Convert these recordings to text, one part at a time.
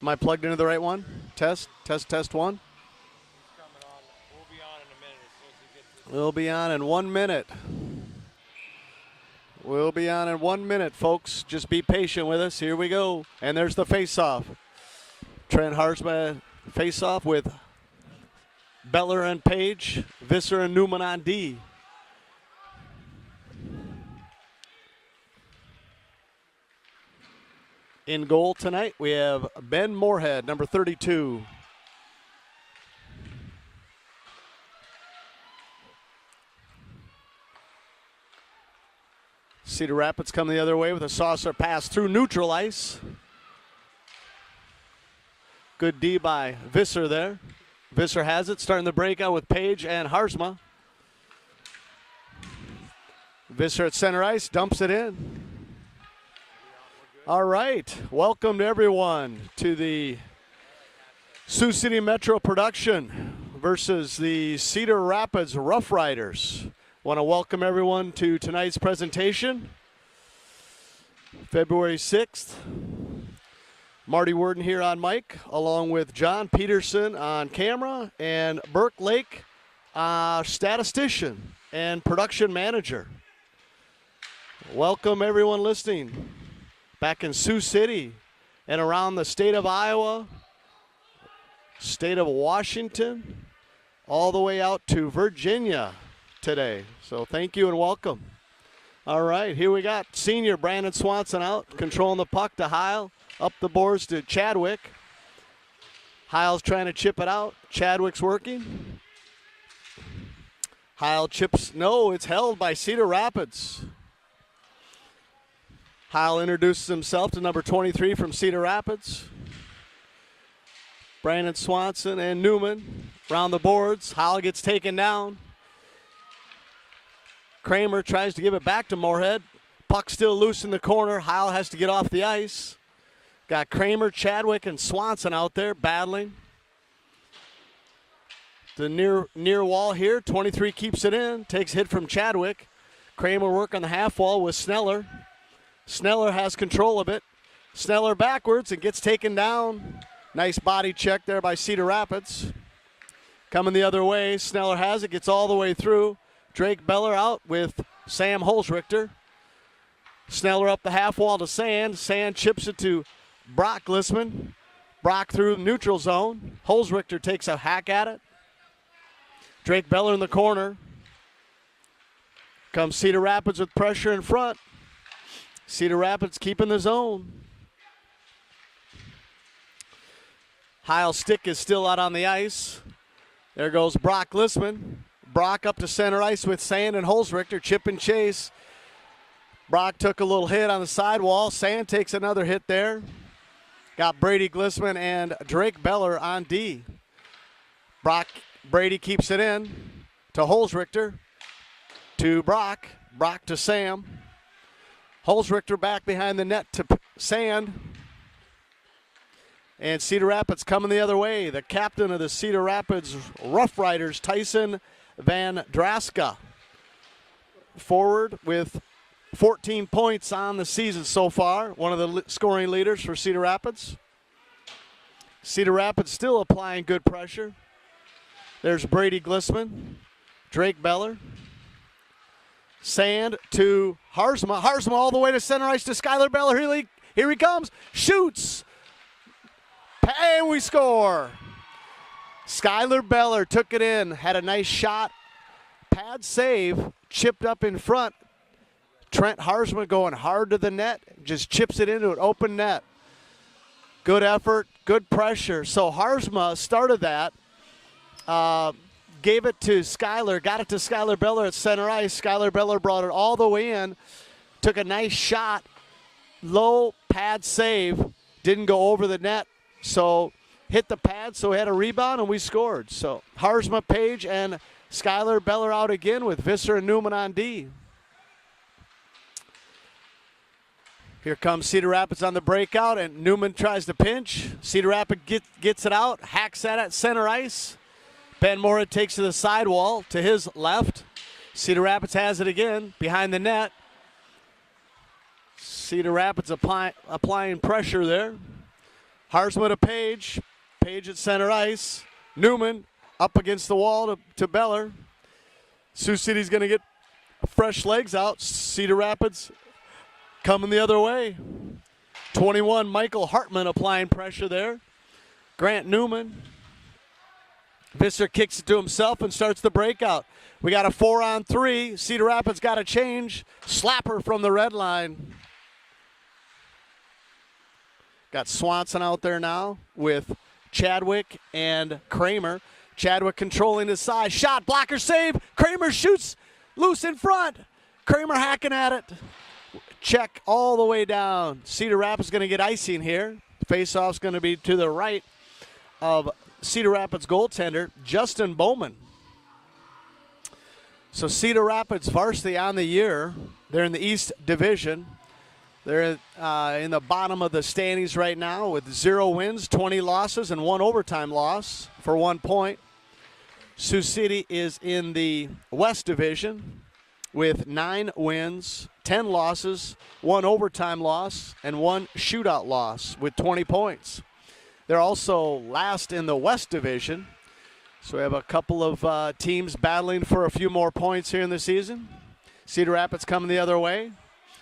Am I plugged into the right one? Test, test, one. Coming on. We'll be on in a minute as soon as he gets to We'll be on in 1 minute. We'll be on in 1 minute, folks. Just be patient with us. Here we go. And there's the face-off. Trent Harsma face-off with Beller and Page, Visser and Newman on D. In goal tonight, we have Ben Moorhead, number 32. Cedar Rapids come the other way with a saucer pass through neutral ice. Good D by Visser there. Visser has it, starting the breakout with Page and Harsma. Visser at center ice, dumps it in. All right, welcome to everyone to the Sioux City Metro production versus the Cedar Rapids Roughriders. Want to welcome everyone to tonight's presentation. February 6th. Marty Worden here on mic, along with John Peterson on camera and Burke Lake, statistician and production manager. Welcome everyone listening. Back in Sioux City and around the state of Iowa, state of Washington, all the way out to Virginia today. So thank you and welcome. All right, here we got senior Brandon Swanson out, controlling the puck to Heil, up the boards to Chadwick. Heil's trying to chip it out. Chadwick's working. Heil chips, no, it's held by Cedar Rapids. Heil introduces himself to number 23 from Cedar Rapids. Brandon Swanson and Newman around the boards. Heil gets taken down. Kramer tries to give it back to Moorhead. Puck still loose in the corner. Heil has to get off the ice. Got Kramer, Chadwick, and Swanson out there battling. The near wall here. 23 keeps it in. Takes a hit from Chadwick. Kramer work on the half wall with Sneller. Sneller has control of it. Sneller backwards and gets taken down. Nice body check there by Cedar Rapids. Coming the other way, Sneller has it, gets all the way through. Drake Beller out with Sam Holzrichter. Sneller up the half wall to Sand. Sand chips it to Brock Glissman. Brock through neutral zone. Holzrichter takes a hack at it. Drake Beller in the corner. Comes Cedar Rapids with pressure in front. Cedar Rapids keeping the zone. Heil's stick is still out on the ice. There goes Brock Glissman. Brock up to center ice with Sand and Holzrichter. Chip and chase. Brock took a little hit on the sidewall. Sand takes another hit there. Got Brady Glissman and Drake Beller on D. Brady keeps it in to Holzrichter. To Brock. Brock to Sam. Holzrichter back behind the net to Sand. And Cedar Rapids coming the other way. The captain of the Cedar Rapids Roughriders, Tyson Van Draska. Forward with 14 points on the season so far. One of the scoring leaders for Cedar Rapids. Cedar Rapids still applying good pressure. There's Brady Glissman. Drake Beller. Sand to Harsma. Harsma all the way to center ice to Skylar Beller. Here he comes. Shoots. And we score. Skylar Beller took it in. Had a nice shot. Pad save. Chipped up in front. Trent Harsma going hard to the net. Just chips it into an open net. Good effort. Good pressure. So Harsma started that. Gave it to Skylar, got it to Skylar Beller at center ice. Skylar Beller brought it all the way in, took a nice shot, low pad save, didn't go over the net, so hit the pad, so we had a rebound, and we scored. So Harsma, Page, and Skylar Beller out again with Visser and Newman on D. Here comes Cedar Rapids on the breakout, and Newman tries to pinch. Cedar Rapids gets it out, hacks at center ice. Ben Moorhead takes to the sidewall to his left. Cedar Rapids has it again behind the net. Cedar Rapids applying pressure there. Harzma to Page. Page at center ice. Newman up against the wall to Beller. Sioux City's going to get fresh legs out. Cedar Rapids coming the other way. 21, Michael Hartman applying pressure there. Grant Newman. Visser kicks it to himself and starts the breakout. We got a 4-on-3. Cedar Rapids got a change. Slapper from the red line. Got Swanson out there now with Chadwick and Kramer. Chadwick controlling his side. Shot, blocker save. Kramer shoots loose in front. Kramer hacking at it. Check all the way down. Cedar Rapids going to get icing here. Face-off's going to be to the right of Cedar Rapids goaltender, Justin Bowman. So Cedar Rapids varsity on the year. They're in the East Division. They're in the bottom of the standings right now with 0 wins, 20 losses, and 1 overtime loss for 1 point. Sioux City is in the West Division with 9 wins, 10 losses, 1 overtime loss, and 1 shootout loss with 20 points. They're also last in the West Division. So we have a couple of teams battling for a few more points here in the season. Cedar Rapids coming the other way.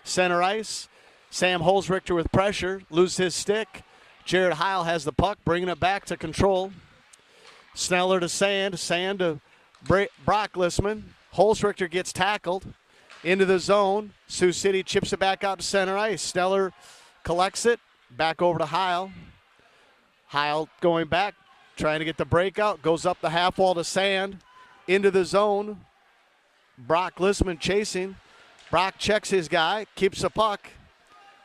Center ice. Sam Holzrichter with pressure. Loses his stick. Jared Heil has the puck, bringing it back to control. Sneller to Sand. Sand to Brock Lissman. Holzrichter gets tackled into the zone. Sioux City chips it back out to center ice. Sneller collects it. Back over to Heil. Heil going back, trying to get the breakout. Goes up the half wall to Sand. Into the zone. Brock Lissman chasing. Brock checks his guy. Keeps the puck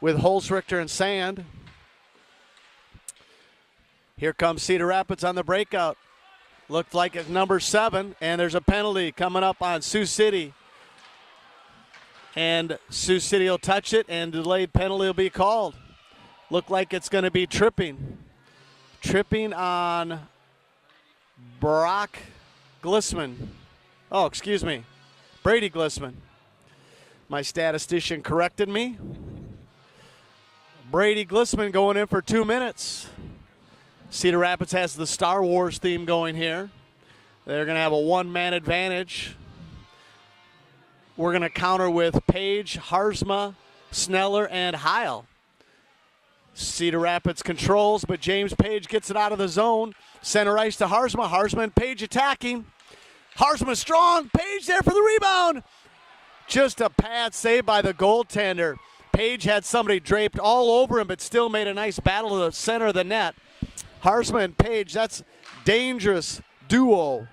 with Holzrichter and Sand. Here comes Cedar Rapids on the breakout. Looked like it's number 7, and there's a penalty coming up on Sioux City. And Sioux City will touch it, and delayed penalty will be called. Looked like it's going to be tripping. Tripping on Brock Glissman. Oh, excuse me. Brady Glissman. My statistician corrected me. Brady Glissman going in for 2 minutes. Cedar Rapids has the Star Wars theme going here. They're going to have a 1-man advantage. We're going to counter with Page, Harzma, Sneller, and Heil. Cedar Rapids controls, but James Page gets it out of the zone. Center ice to Harzma. Harzma and Page attacking. Harzma strong. Page there for the rebound. Just a pad save by the goaltender. Page had somebody draped all over him, but still made a nice battle to the center of the net. Harzma and Page, that's dangerous duo.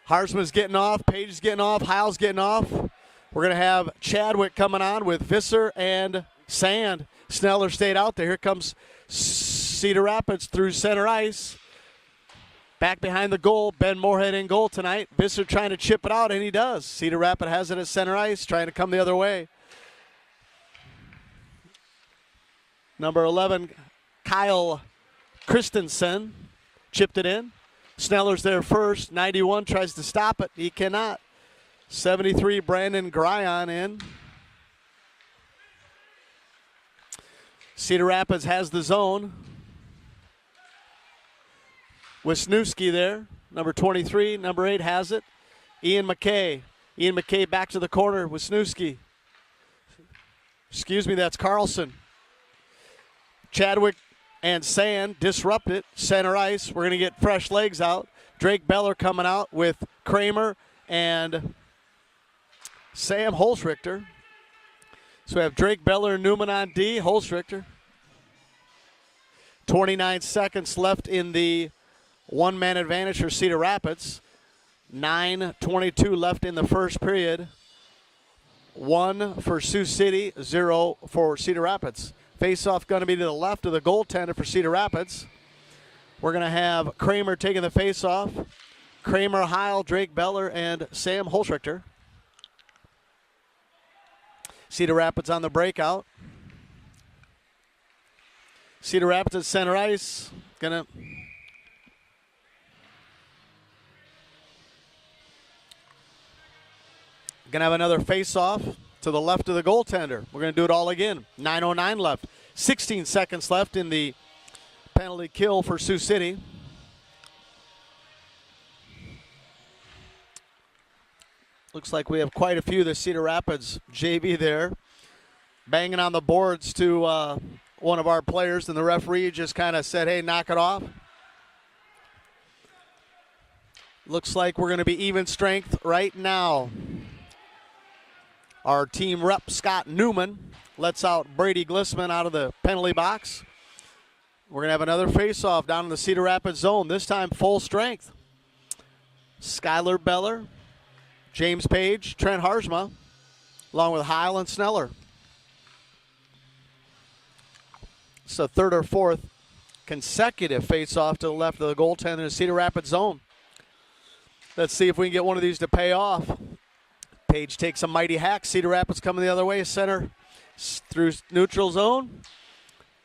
Harzma's getting off. Page is getting off. Heil's getting off. We're going to have Chadwick coming on with Visser and Sand. Sneller stayed out there. Here comes Cedar Rapids through center ice. Back behind the goal. Ben Moorhead in goal tonight. Visser trying to chip it out, and he does. Cedar Rapids has it at center ice, trying to come the other way. Number 11, Kyle Christensen chipped it in. Sneller's there first. 91 tries to stop it. He cannot. 73, Brandon Gryon in. Cedar Rapids has the zone. Wisniewski there. Number 23, number 8 has it. Ian McKay. Ian McKay back to the corner. Wisniewski. Excuse me, that's Carlson. Chadwick and Sand disrupt it. Center ice. We're going to get fresh legs out. Drake Beller coming out with Kramer and Sam Holzrichter. So we have Drake Beller and Newman on D. Holzrichter. 29 seconds left in the 1-man advantage for Cedar Rapids. 9:22 left in the first period. 1 for Sioux City, 0 for Cedar Rapids. Face-off going to be to the left of the goaltender for Cedar Rapids. We're going to have Kramer taking the face-off. Kramer, Heil, Drake Beller, and Sam Holzrichter. Cedar Rapids on the breakout. Cedar Rapids at center ice. Gonna have another face-off to the left of the goaltender. We're going to do it all again. 9:09 left. 16 seconds left in the penalty kill for Sioux City. Looks like we have quite a few of the Cedar Rapids JV there. Banging on the boards to one of our players, and the referee just kind of said, hey, knock it off. Looks like we're going to be even strength right now. Our team rep, Scott Newman, lets out Brady Glissman out of the penalty box. We're going to have another face-off down in the Cedar Rapids zone, this time full strength. Skylar Beller, James Page, Trent Harsma, along with Heil and Sneller. It's the third or fourth consecutive face-off to the left of the goaltender in the Cedar Rapids zone. Let's see if we can get one of these to pay off. Page takes a mighty hack. Cedar Rapids coming the other way. Center through neutral zone.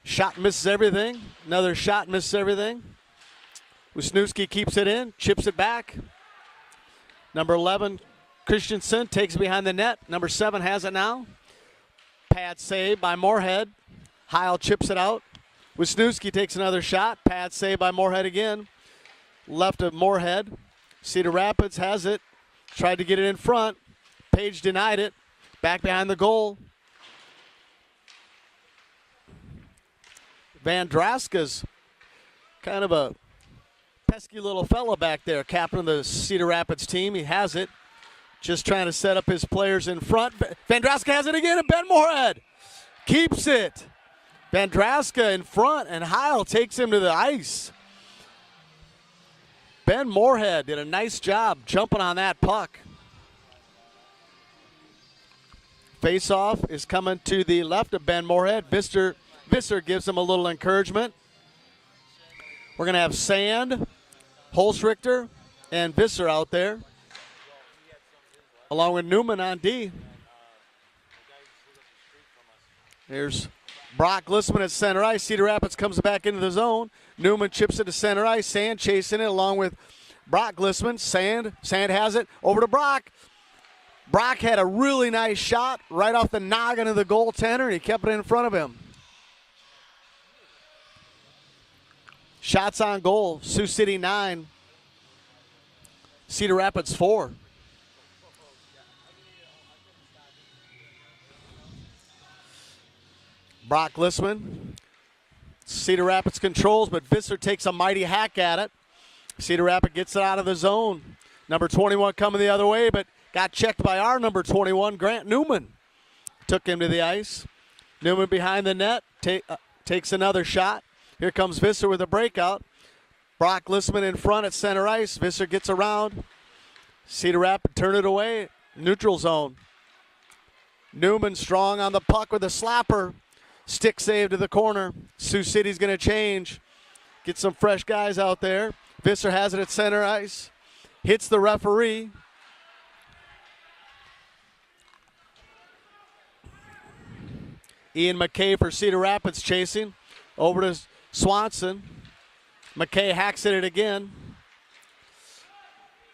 Shot misses everything. Another shot misses everything. Wisniewski keeps it in, chips it back. Number 11, Christensen, takes it behind the net. Number 7 has it now. Pad save by Moorhead. Heil chips it out. Wisniewski takes another shot. Pad save by Moorhead again. Left of Moorhead. Cedar Rapids has it. Tried to get it in front. Page denied it. Back behind the goal. Van Draska's kind of a pesky little fella back there, captain of the Cedar Rapids team. He has it. Just trying to set up his players in front. Van Draska has it again, and Ben Moorhead keeps it. Van Draska in front, and Heil takes him to the ice. Ben Moorhead did a nice job jumping on that puck. Face-off is coming to the left of Ben Moorhead. Visser gives him a little encouragement. We're going to have Sand, Holzrichter, and Visser out there, along with Newman on D. Here's Brock Glissman at center ice. Cedar Rapids comes back into the zone. Newman chips it to center ice. Sand chasing it along with Brock Glissman. Sand has it over to Brock. Brock had a really nice shot right off the noggin of the goaltender, and he kept it in front of him. Shots on goal, Sioux City 9, Cedar Rapids 4. Brock Glissman. Cedar Rapids controls, but Visser takes a mighty hack at it. Cedar Rapids gets it out of the zone. Number 21 coming the other way, but got checked by our number 21, Grant Newman. Took him to the ice. Newman behind the net, takes another shot. Here comes Visser with a breakout. Brock Glissman in front at center ice. Visser gets around. Cedar Rapids turn it away. Neutral zone. Newman strong on the puck with a slapper. Stick save to the corner. Sioux City's going to change. Get some fresh guys out there. Visser has it at center ice. Hits the referee. Ian McKay for Cedar Rapids chasing. Over to Swanson. McKay hacks at it again.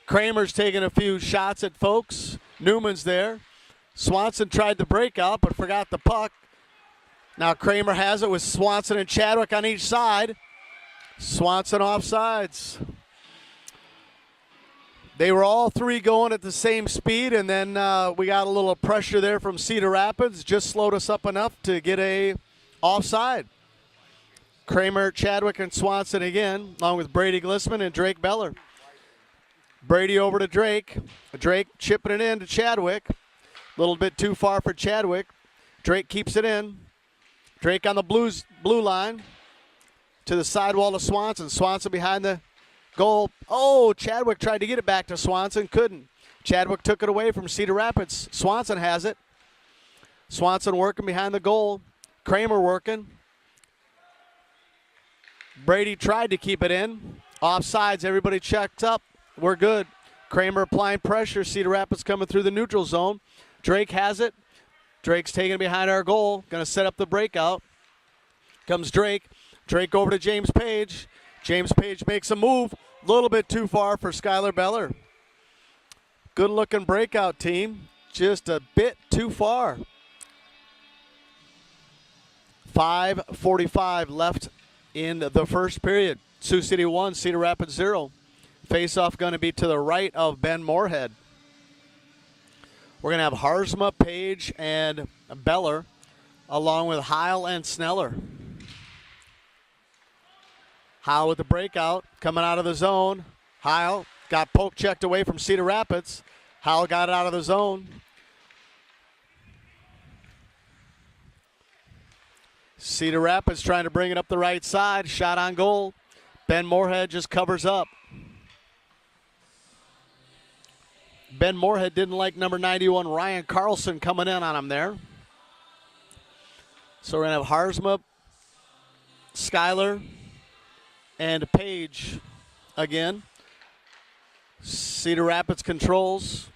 Kramer's taking a few shots at folks. Newman's there. Swanson tried the breakout but forgot the puck. Now Kramer has it with Swanson and Chadwick on each side. Swanson offsides. They were all three going at the same speed, and then we got a little pressure there from Cedar Rapids. Just slowed us up enough to get a offside. Kramer, Chadwick, and Swanson again, along with Brady Glissman and Drake Beller. Brady over to Drake. Drake chipping it in to Chadwick. A little bit too far for Chadwick. Drake keeps it in. Drake on the blue line to the sidewall to Swanson. Swanson behind the goal. Oh, Chadwick tried to get it back to Swanson. Couldn't. Chadwick took it away from Cedar Rapids. Swanson has it. Swanson working behind the goal. Kramer working. Brady tried to keep it in. Offsides, everybody checked up. We're good. Kramer applying pressure. Cedar Rapids coming through the neutral zone. Drake has it. Drake's taking it behind our goal. Going to set up the breakout. Comes Drake. Drake over to James Page. James Page makes a move. A little bit too far for Skylar Beller. Good looking breakout, team. Just a bit too far. 5:45 left in the first period. Sioux City 1, Cedar Rapids 0. Face-off going to be to the right of Ben Moorhead. We're going to have Harzma, Page, and Beller, along with Heil and Sneller. Heil with the breakout, coming out of the zone. Heil got poke checked away from Cedar Rapids. Heil got it out of the zone. Cedar Rapids trying to bring it up the right side. Shot on goal. Ben Moorhead just covers up. Ben Moorhead didn't like number 91, Ryan Carlson, coming in on him there. So we're going to have Harzma, Schuyler, and Page again. Cedar Rapids controls.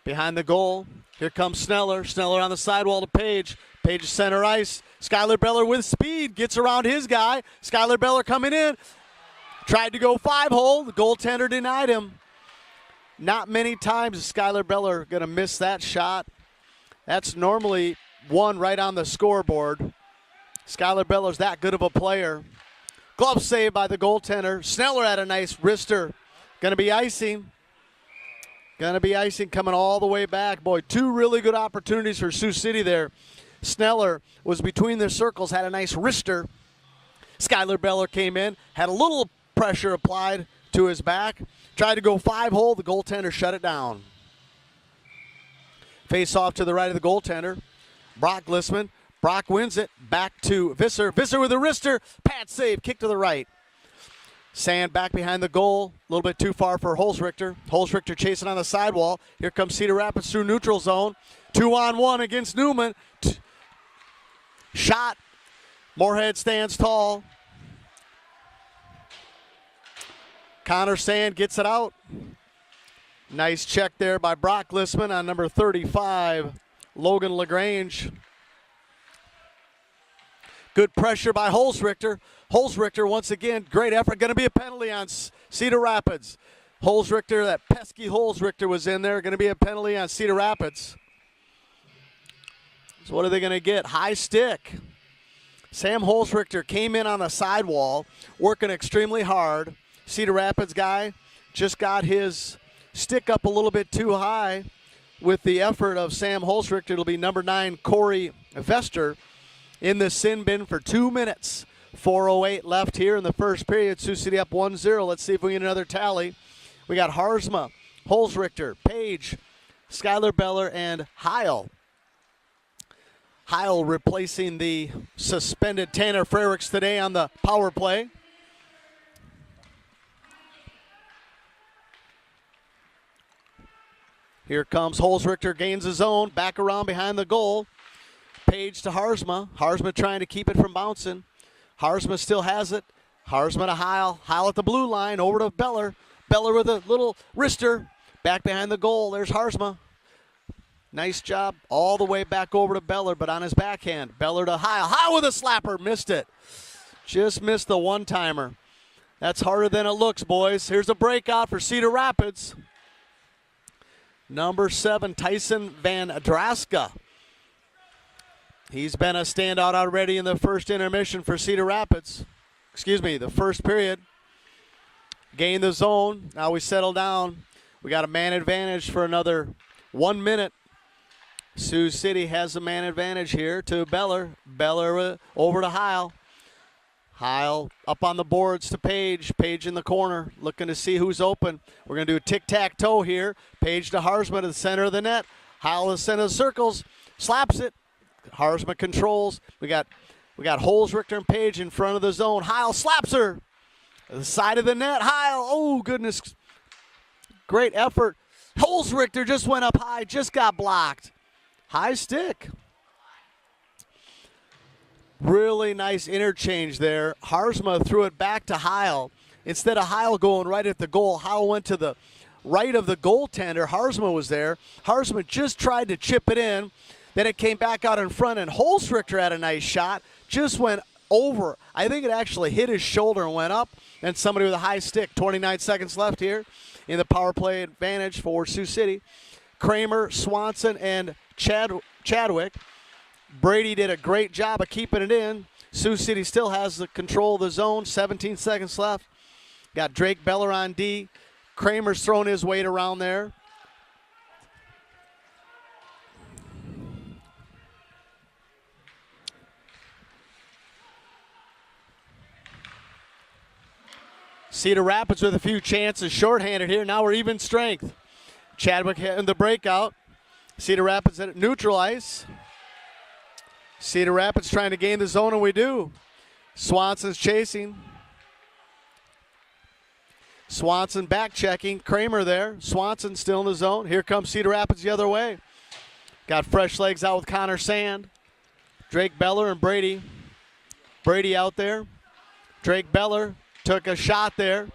Behind the goal. Here comes Sneller. Sneller on the sidewall to Page. Page center ice. Schuyler Beller with speed. Gets around his guy. Schuyler Beller coming in. Tried to go 5-hole. The goaltender denied him. Not many times is Schuyler Beller going to miss that shot. That's normally one right on the scoreboard. Schuyler Beller's that good of a player. Glove save by the goaltender. Sneller had a nice wrister. Going to be icing. Going to be icing coming all the way back. Boy, two really good opportunities for Sioux City there. Sneller was between the circles, had a nice wrister. Schuyler Beller came in, had a little pressure applied to his back. Tried to go 5-hole. The goaltender shut it down. Face off to the right of the goaltender. Brock Glissman. Brock wins it. Back to Visser. Visser with a wrister. Pad save. Kick to the right. Sand back behind the goal. A little bit too far for Holzrichter. Holzrichter chasing on the sidewall. Here comes Cedar Rapids through neutral zone. 2-on-1 against Newman. Shot. Moorhead stands tall. Connor Sand gets it out. Nice check there by Brock Glissman on number 35, Logan LaGrange. Good pressure by Holzrichter. Holzrichter, once again, great effort. Going to be a penalty on Cedar Rapids. Holzrichter, that pesky Holzrichter was in there. Going to be a penalty on Cedar Rapids. So what are they going to get? High stick. Sam Holzrichter came in on the sidewall, working extremely hard. Cedar Rapids guy just got his stick up a little bit too high with the effort of Sam Holzrichter. It'll be number 9, Corey Vester, in the sin bin for 2 minutes. 4:08 left here in the first period. Sioux City up 1-0. Let's see if we get another tally. We got Harzma, Holzrichter, Page, Schuyler Beller, and Heil. Heil replacing the suspended Tanner Frericks today on the power play. Here comes Holzrichter, gains his own, back around behind the goal. Page to Harzma. Harzma trying to keep it from bouncing. Harzma still has it. Harzma to Heil. Heil at the blue line, over to Beller. Beller with a little wrister. Back behind the goal, there's Harzma. Nice job all the way back over to Beller, but on his backhand. Beller to Heil. Heil with a slapper, missed it. Just missed the one-timer. That's harder than it looks, boys. Here's a breakout for Cedar Rapids. Number 7, Tyson Van Draska. He's been a standout already in the first intermission for Cedar Rapids. The first period. Gain the zone. Now we settle down. We got a man advantage for another 1 minute. Sioux City has a man advantage here to Beller. Beller over to Heil. Heil up on the boards to Page. Page in the corner, looking to see who's open. We're going to do a tic-tac-toe here. Page to Harzma to the center of the net. Heil to the center of the circles. Slaps it. Harzma controls. We got Holzrichter and Page in front of the zone. Heil slaps her. The side of the net. Heil. Oh, goodness. Great effort. Holzrichter just went up high. Just got blocked. High stick. Really nice interchange there. Harzma threw it back to Heil. Instead of Heil going right at the goal, Heil went to the right of the goaltender. Harzma was there. Harzma just tried to chip it in. Then it came back out in front, and Holzrichter had a nice shot. Just went over. I think it actually hit his shoulder and went up. And somebody with a high stick. 29 seconds left here in the power play advantage for Sioux City. Kramer, Swanson, and Chadwick Brady did a great job of keeping it in. Sioux City still has the control of the zone. 17 seconds left. Got Drake Beller on D. Kramer's throwing his weight around there. Cedar Rapids with a few chances, shorthanded here. Now we're even strength. Chadwick in the breakout. Cedar Rapids at neutral ice. Cedar Rapids trying to gain the zone, and we do. Swanson's chasing. Swanson back checking. Kramer there. Swanson still in the zone. Here comes Cedar Rapids the other way. Got fresh legs out with Connor Sand. Drake Beller and Brady. Brady out there. Drake Beller took a shot there.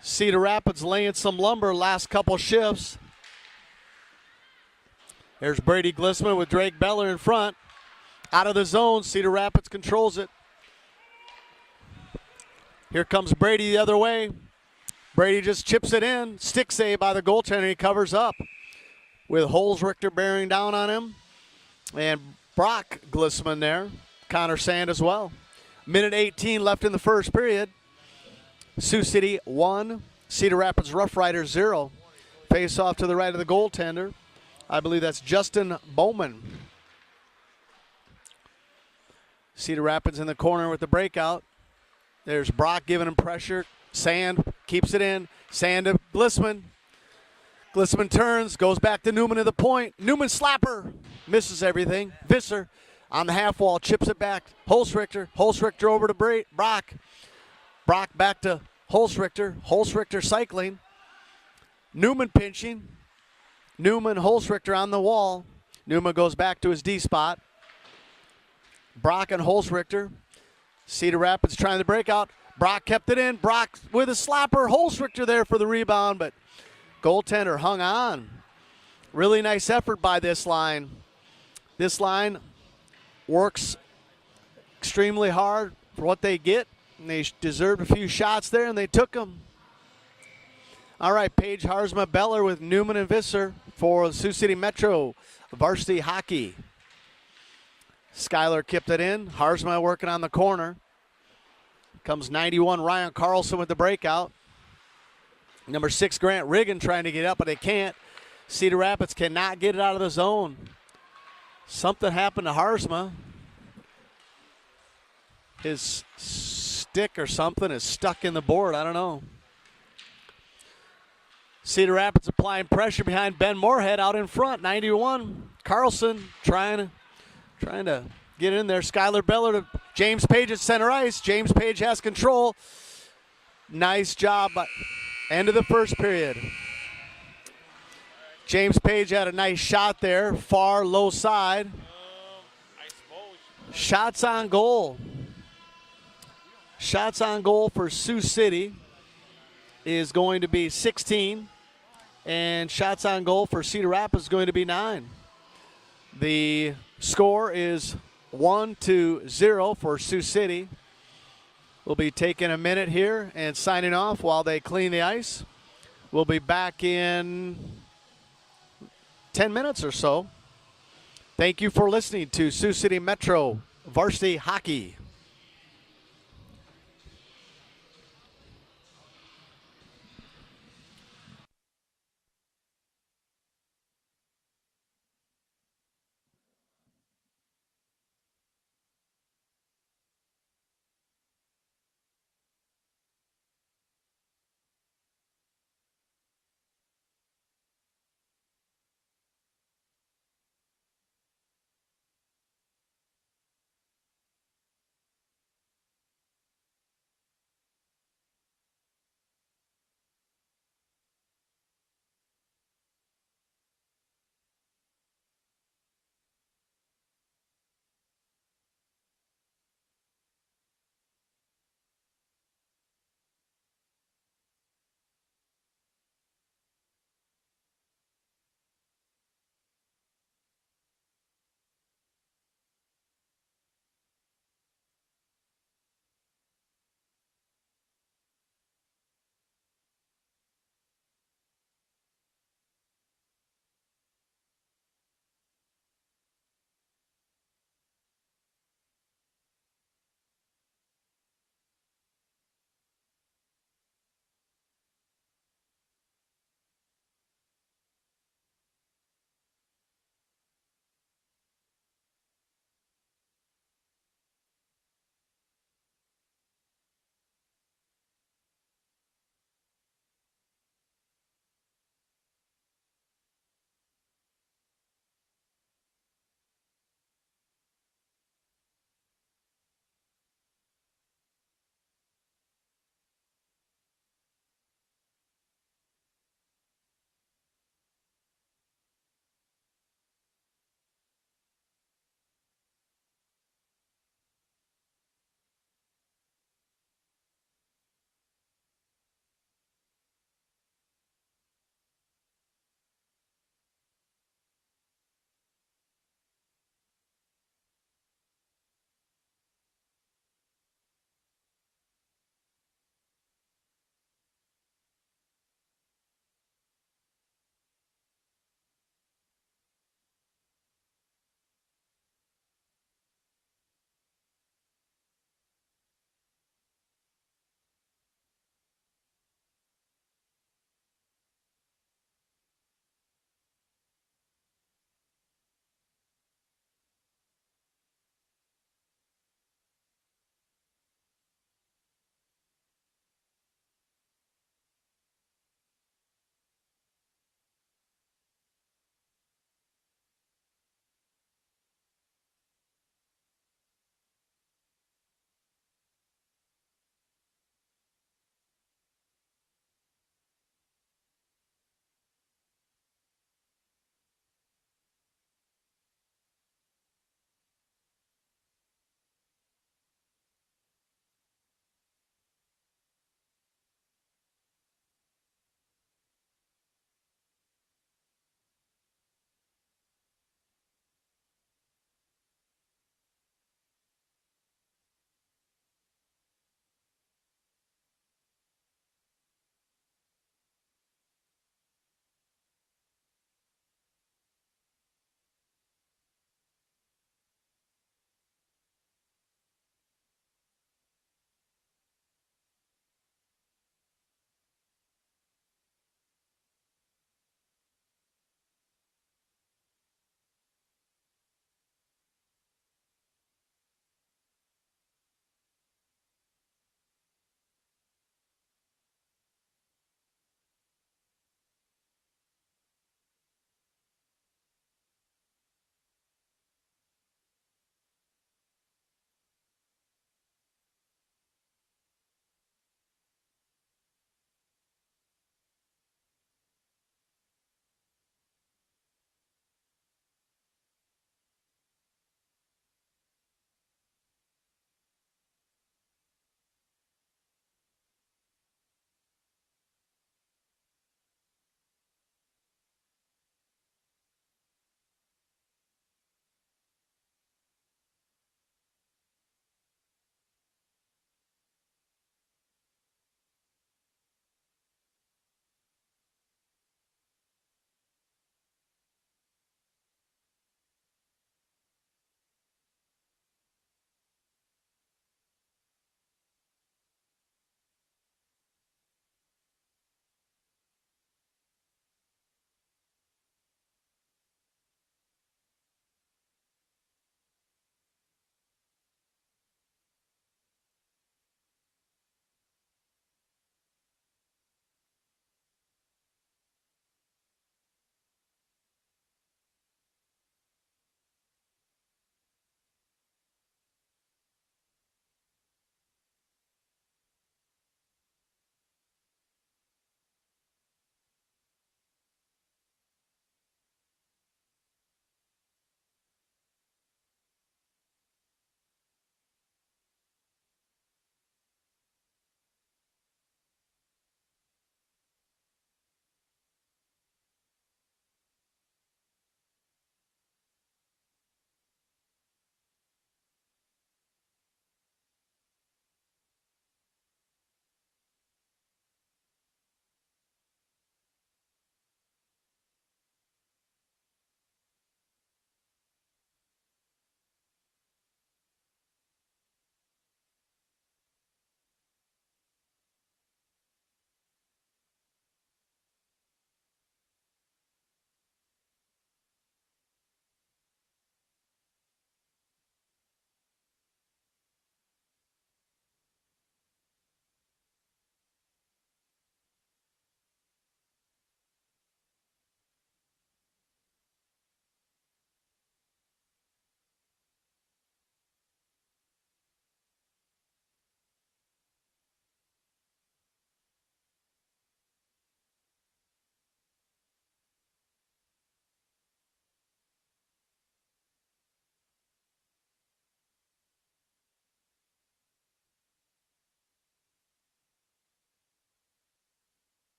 Cedar Rapids laying some lumber last couple shifts. There's Brady Glissman with Drake Beller in front. Out of the zone, Cedar Rapids controls it. Here comes Brady the other way. Brady just chips it in. Stick save by the goaltender. He covers up with Holzrichter bearing down on him. And Brock Glissman there. Connor Sand as well. Minute 18 left in the first period. Sioux City 1, Cedar Rapids Roughriders 0. Face off to the right of the goaltender. I believe that's Justin Bowman. Cedar Rapids in the corner with the breakout. There's Brock giving him pressure. Sand keeps it in. Sand to Glissman. Glissman turns, goes back to Newman at the point. Newman slapper. Misses everything. Visser on the half wall, chips it back. Holzrichter. Holzrichter over to Brock. Brock back to Holzrichter. Holzrichter cycling. Newman pinching. Newman, Holzrichter on the wall. Newman goes back to his D spot. Brock and Holzrichter. Cedar Rapids trying to break out. Brock kept it in. Brock with a slapper. Holzrichter there for the rebound, but goaltender hung on. Really nice effort by this line. This line works extremely hard for what they get. And they deserved a few shots there, and they took them. All right, Page, Harzma, Beller with Newman and Visser for Sioux City Metro Varsity Hockey. Skyler kept it in. Harzma working on the corner. Comes 91, Ryan Carlson with the breakout. Number 6, Grant Riggin trying to get up, but they can't. Cedar Rapids cannot get it out of the zone. Something happened to Harzma. His stick or something is stuck in the board. I don't know. Cedar Rapids applying pressure behind Ben Moorhead out in front. 91. Carlson trying to get in there. Skyler Beller to James Page at center ice. James Page has control. Nice job. End of the first period. James Page had a nice shot there. Far low side. I suppose. Shots on goal. Shots on goal for Sioux City is going to be 16. And shots on goal for Cedar Rapids is going to be 9. The score is 1-0 for Sioux City. We'll be taking a minute here and signing off while they clean the ice. We'll be back in 10 minutes or so. Thank you for listening to Sioux City Metro Varsity Hockey.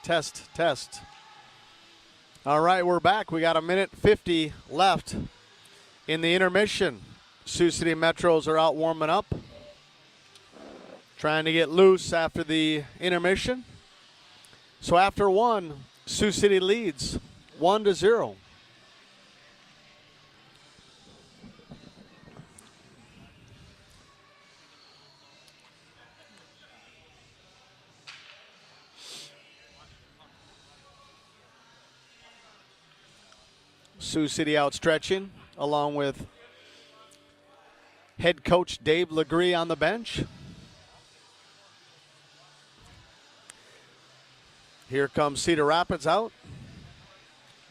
Test. All right, we're back. We got a minute 50 left in the intermission. Sioux City Metros are out warming up, trying to get loose after the intermission. So after one, Sioux City leads 1-0. Sioux City outstretching, along with head coach Dave Legree on the bench. Here comes Cedar Rapids out.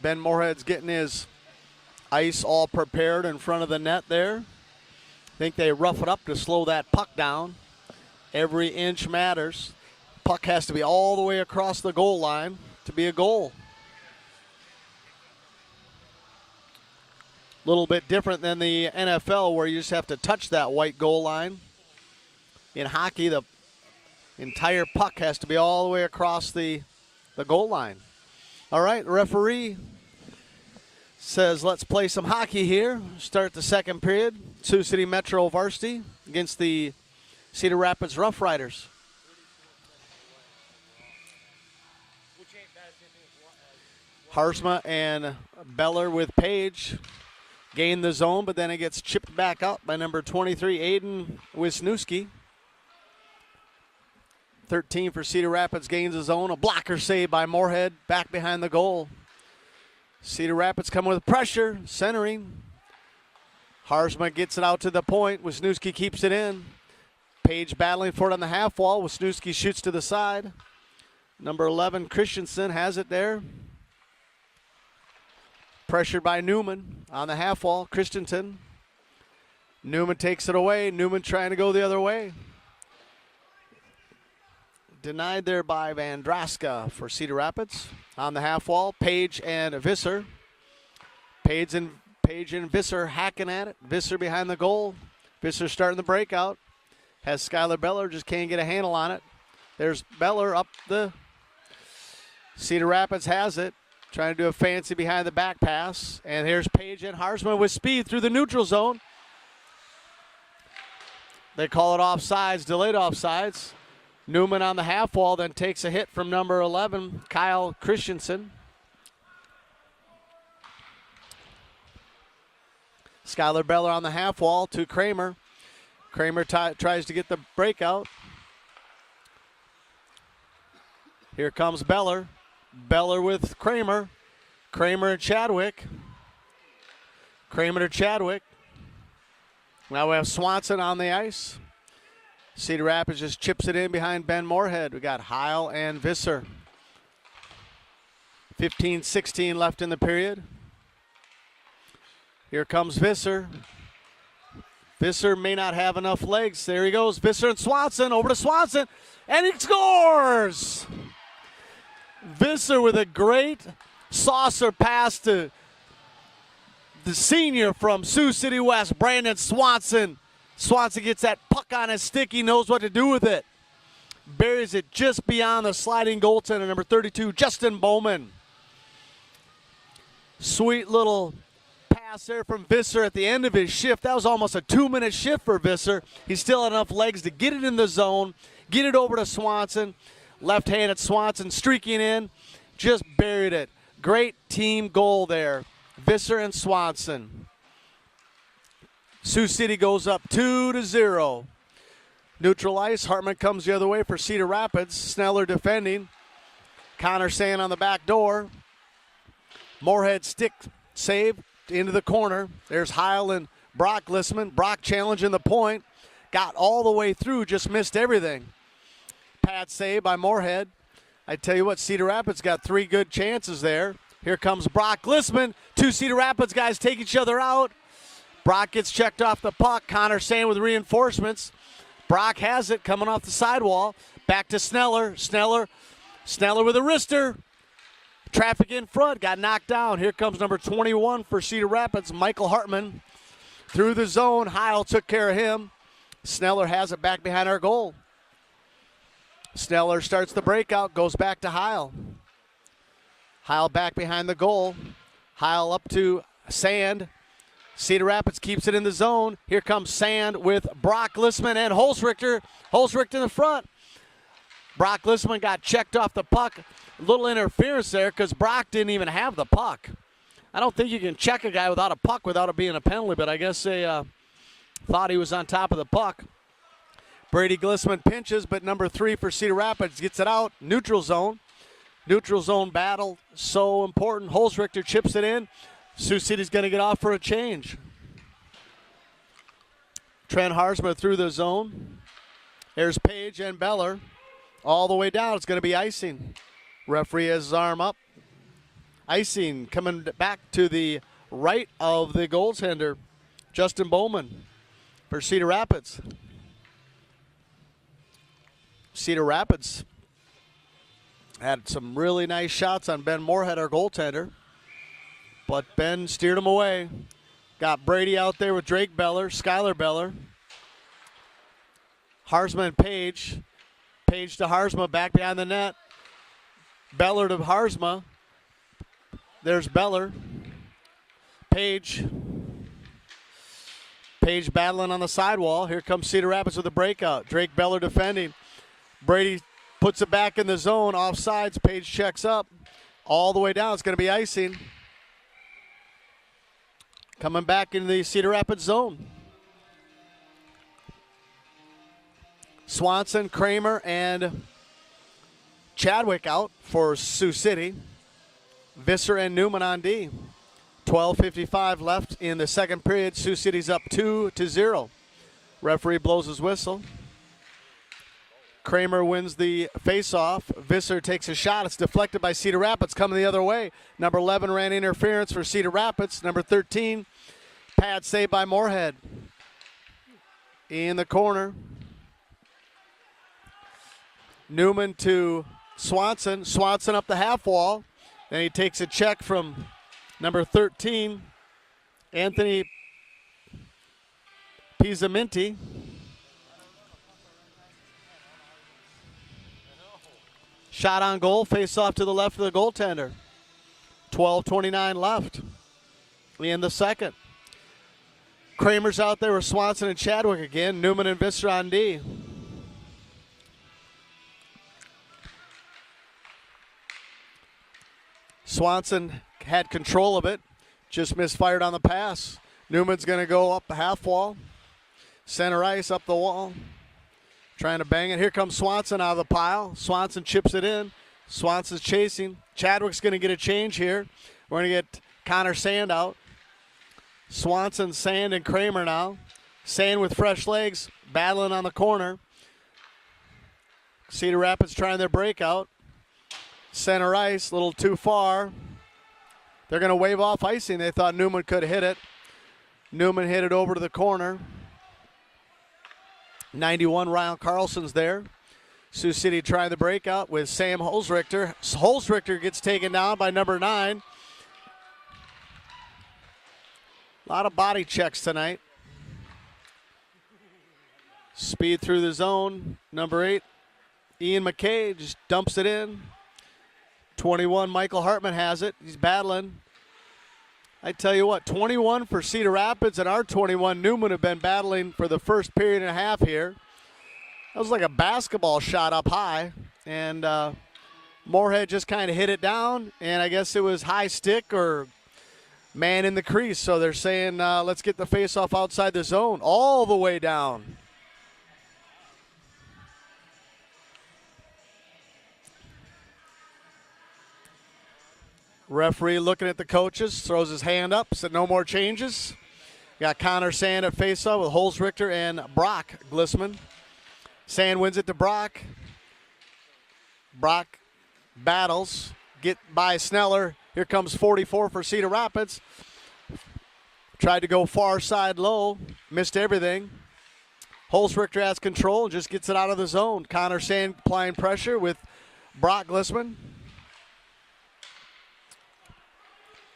Ben Moorhead's getting his ice all prepared in front of the net there. I think they rough it up to slow that puck down. Every inch matters. Puck has to be all the way across the goal line to be a goal. A little bit different than the NFL where you just have to touch that white goal line. In hockey, the entire puck has to be all the way across the goal line. All right, the referee says let's play some hockey here. Start the second period. Sioux City Metro Varsity against the Cedar Rapids Roughriders. Harsma and Beller with Page. Gain the zone, but then it gets chipped back up by number 23, Aiden Wisniewski. 13 for Cedar Rapids gains the zone. A blocker save by Moorhead back behind the goal. Cedar Rapids coming with pressure, centering. Harsma gets it out to the point. Wisniewski keeps it in. Page battling for it on the half wall. Wisniewski shoots to the side. Number 11, Christensen, has it there. Pressured by Newman on the half wall. Christensen. Newman takes it away. Newman trying to go the other way. Denied there by Vandraska for Cedar Rapids. On the half wall, Page and Visser. Page and Visser hacking at it. Visser behind the goal. Visser starting the breakout. Has Skylar Beller, just can't get a handle on it. There's Beller up the. Cedar Rapids has it. Trying to do a fancy behind the back pass. And here's Page and Harsman with speed through the neutral zone. They call it offsides, delayed offsides. Newman on the half wall, then takes a hit from number 11, Kyle Christensen. Skylar Beller on the half wall to Kramer. Kramer tries to get the breakout. Here comes Beller. Beller with Kramer. Kramer and Chadwick. Kramer to Chadwick. Now we have Swanson on the ice. Cedar Rapids just chips it in behind Ben Moorhead. We got Heil and Visser. 15-16 left in the period. Here comes Visser. Visser may not have enough legs. There he goes. Visser and Swanson. Over to Swanson. And he scores! Visser with a great saucer pass to the senior from Sioux City West, Brandon Swanson. Swanson gets that puck on his stick. He knows what to do with it. Buries it just beyond the sliding goaltender, number 32, Justin Bowman. Sweet little pass there from Visser at the end of his shift. That was almost a 2-minute shift for Visser. He still had enough legs to get it in the zone, get it over to Swanson. Left-handed Swanson streaking in, just buried it. Great team goal there. Visser and Swanson. Sioux City goes up 2-0. Neutral ice. Hartman comes the other way for Cedar Rapids. Sneller defending. Connor Sand on the back door. Moorhead stick save into the corner. There's Heil and Brock Lissman. Brock challenging the point. Got all the way through, just missed everything. Pad save by Moorhead. I tell you what, Cedar Rapids got 3 good chances there. Here comes Brock Lissman. 2 Cedar Rapids guys take each other out. Brock gets checked off the puck. Connor Sand with reinforcements. Brock has it coming off the sidewall. Back to Sneller. Sneller with a wrister. Traffic in front. Got knocked down. Here comes number 21 for Cedar Rapids, Michael Hartman. Through the zone. Heil took care of him. Sneller has it back behind our goal. Sneller starts the breakout, goes back to Heil. Heil back behind the goal. Heil up to Sand. Cedar Rapids keeps it in the zone. Here comes Sand with Brock Lissman and Holzrichter. Holzrichter in the front. Brock Lissman got checked off the puck. A little interference there because Brock didn't even have the puck. I don't think you can check a guy without a puck without it being a penalty, but I guess they thought he was on top of the puck. Brady Glissman pinches, but number 3 for Cedar Rapids gets it out. Neutral zone. Neutral zone battle, so important. Holzrichter chips it in. Sioux City's going to get off for a change. Trent Harsma through the zone. There's Page and Beller. All the way down, it's going to be icing. Referee has his arm up. Icing coming back to the right of the goaltender, Justin Bowman, for Cedar Rapids. Cedar Rapids had some really nice shots on Ben Moorhead, our goaltender, but Ben steered him away. Got Brady out there with Drake Beller, Skylar Beller. Harsma and Page. Page to Harsma, back behind the net. Beller to Harsma. There's Beller. Page. Page battling on the sidewall. Here comes Cedar Rapids with a breakout. Drake Beller defending. Brady puts it back in the zone. Offsides. Page checks up. All the way down. It's going to be icing. Coming back into the Cedar Rapids zone. Swanson, Kramer, and Chadwick out for Sioux City. Visser and Newman on D. 12:55 left in the second period. Sioux City's up 2-0. Referee blows his whistle. Kramer wins the faceoff. Visser takes a shot. It's deflected by Cedar Rapids, coming the other way. Number 11 ran interference for Cedar Rapids. Number 13, pad saved by Moorhead. In the corner. Newman to Swanson. Swanson up the half wall. Then he takes a check from number 13, Anthony Pizzaminti. Shot on goal, face off to the left of the goaltender. 12:29 left in the second. Kramer's out there with Swanson and Chadwick again. Newman and Visser on D. Swanson had control of it, just misfired on the pass. Newman's going to go up the half wall. Center ice, up the wall. Trying to bang it. Here comes Swanson out of the pile. Swanson chips it in. Swanson's chasing. Chadwick's going to get a change here. We're going to get Connor Sand out. Swanson, Sand, and Kramer now. Sand with fresh legs, battling on the corner. Cedar Rapids trying their breakout. Center ice, a little too far. They're going to wave off icing. They thought Newman could hit it. Newman hit it over to the corner. 91, Ryan Carlson's there. Sioux City trying the breakout with Sam Holzrichter. Holzrichter gets taken down by number 9. A lot of body checks tonight. Speed through the zone. Number 8, Ian McKay just dumps it in. 21, Michael Hartman has it. He's battling. I tell you what, 21 for Cedar Rapids and our 21, Newman, have been battling for the first period and a half here. That was like a basketball shot up high, and Moorhead just kind of hit it down, and I guess it was high stick or man in the crease. So they're saying, let's get the faceoff outside the zone, all the way down. Referee looking at the coaches, throws his hand up, said no more changes. Got Connor Sand at faceoff with Holzrichter and Brock Glissman. Sand wins it to Brock. Brock battles, get by Sneller. Here comes 44 for Cedar Rapids. Tried to go far side low, missed everything. Holzrichter has control and just gets it out of the zone. Connor Sand applying pressure with Brock Glissman.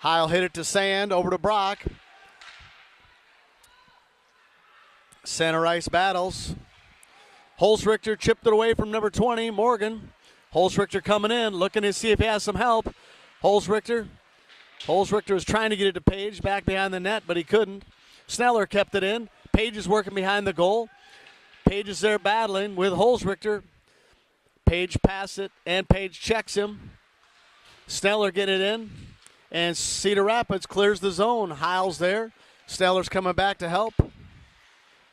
Heil hit it to Sand, over to Brock. Center ice battles. Holzrichter chipped it away from number 20, Morgan. Holzrichter coming in, looking to see if he has some help. Holzrichter was trying to get it to Page back behind the net, but he couldn't. Sneller kept it in. Page is working behind the goal. Page is there battling with Holzrichter. Page pass it, and Page checks him. Sneller get it in, and Cedar Rapids clears the zone. Heil's there. Sneller's coming back to help.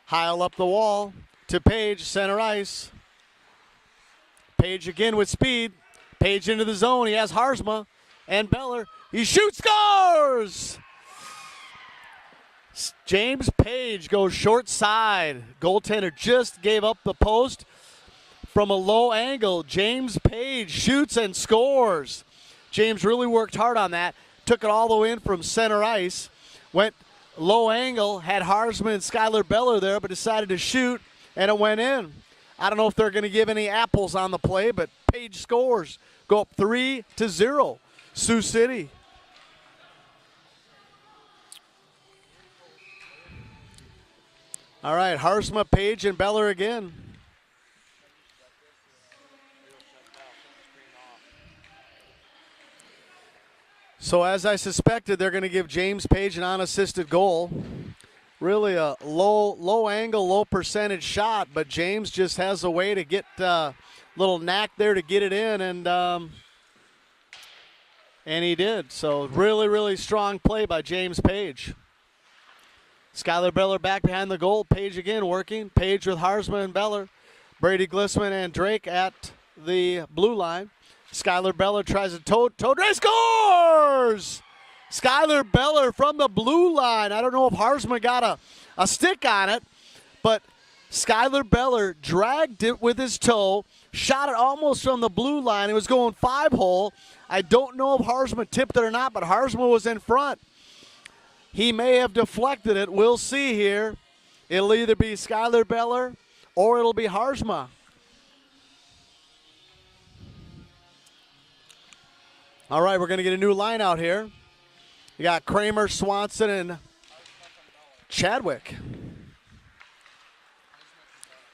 Heil up the wall to Page, center ice. Page again with speed. Page into the zone. He has Harzma and Beller. He shoots, scores! James Page goes short side. Goaltender just gave up the post from a low angle. James Page shoots and scores. James really worked hard on that. Took it all the way in from center ice. Went low angle, had Harzma and Skylar Beller there, but decided to shoot, and it went in. I don't know if they're going to give any apples on the play, but Page scores. Go up 3-0. Sioux City. All right, Harzma, Page, and Beller again. So as I suspected, they're going to give James Page an unassisted goal. Really a low angle, low percentage shot, but James just has a way to get a little knack there to get it in, and he did. So really strong play by James Page. Skylar Beller back behind the goal. Page again working. Page with Harzma and Beller. Brady Glissman and Drake at the blue line. Skylar Beller tries to toe Drake, scores! Skylar Beller from the blue line. I don't know if Harzma got a stick on it, but Skylar Beller dragged it with his toe, shot it almost from the blue line. It was going 5-hole. I don't know if Harzma tipped it or not, but Harzma was in front. He may have deflected it. We'll see here. It'll either be Skylar Beller or it'll be Harzma. All right, we're going to get a new line out here. You got Kramer, Swanson, and Chadwick.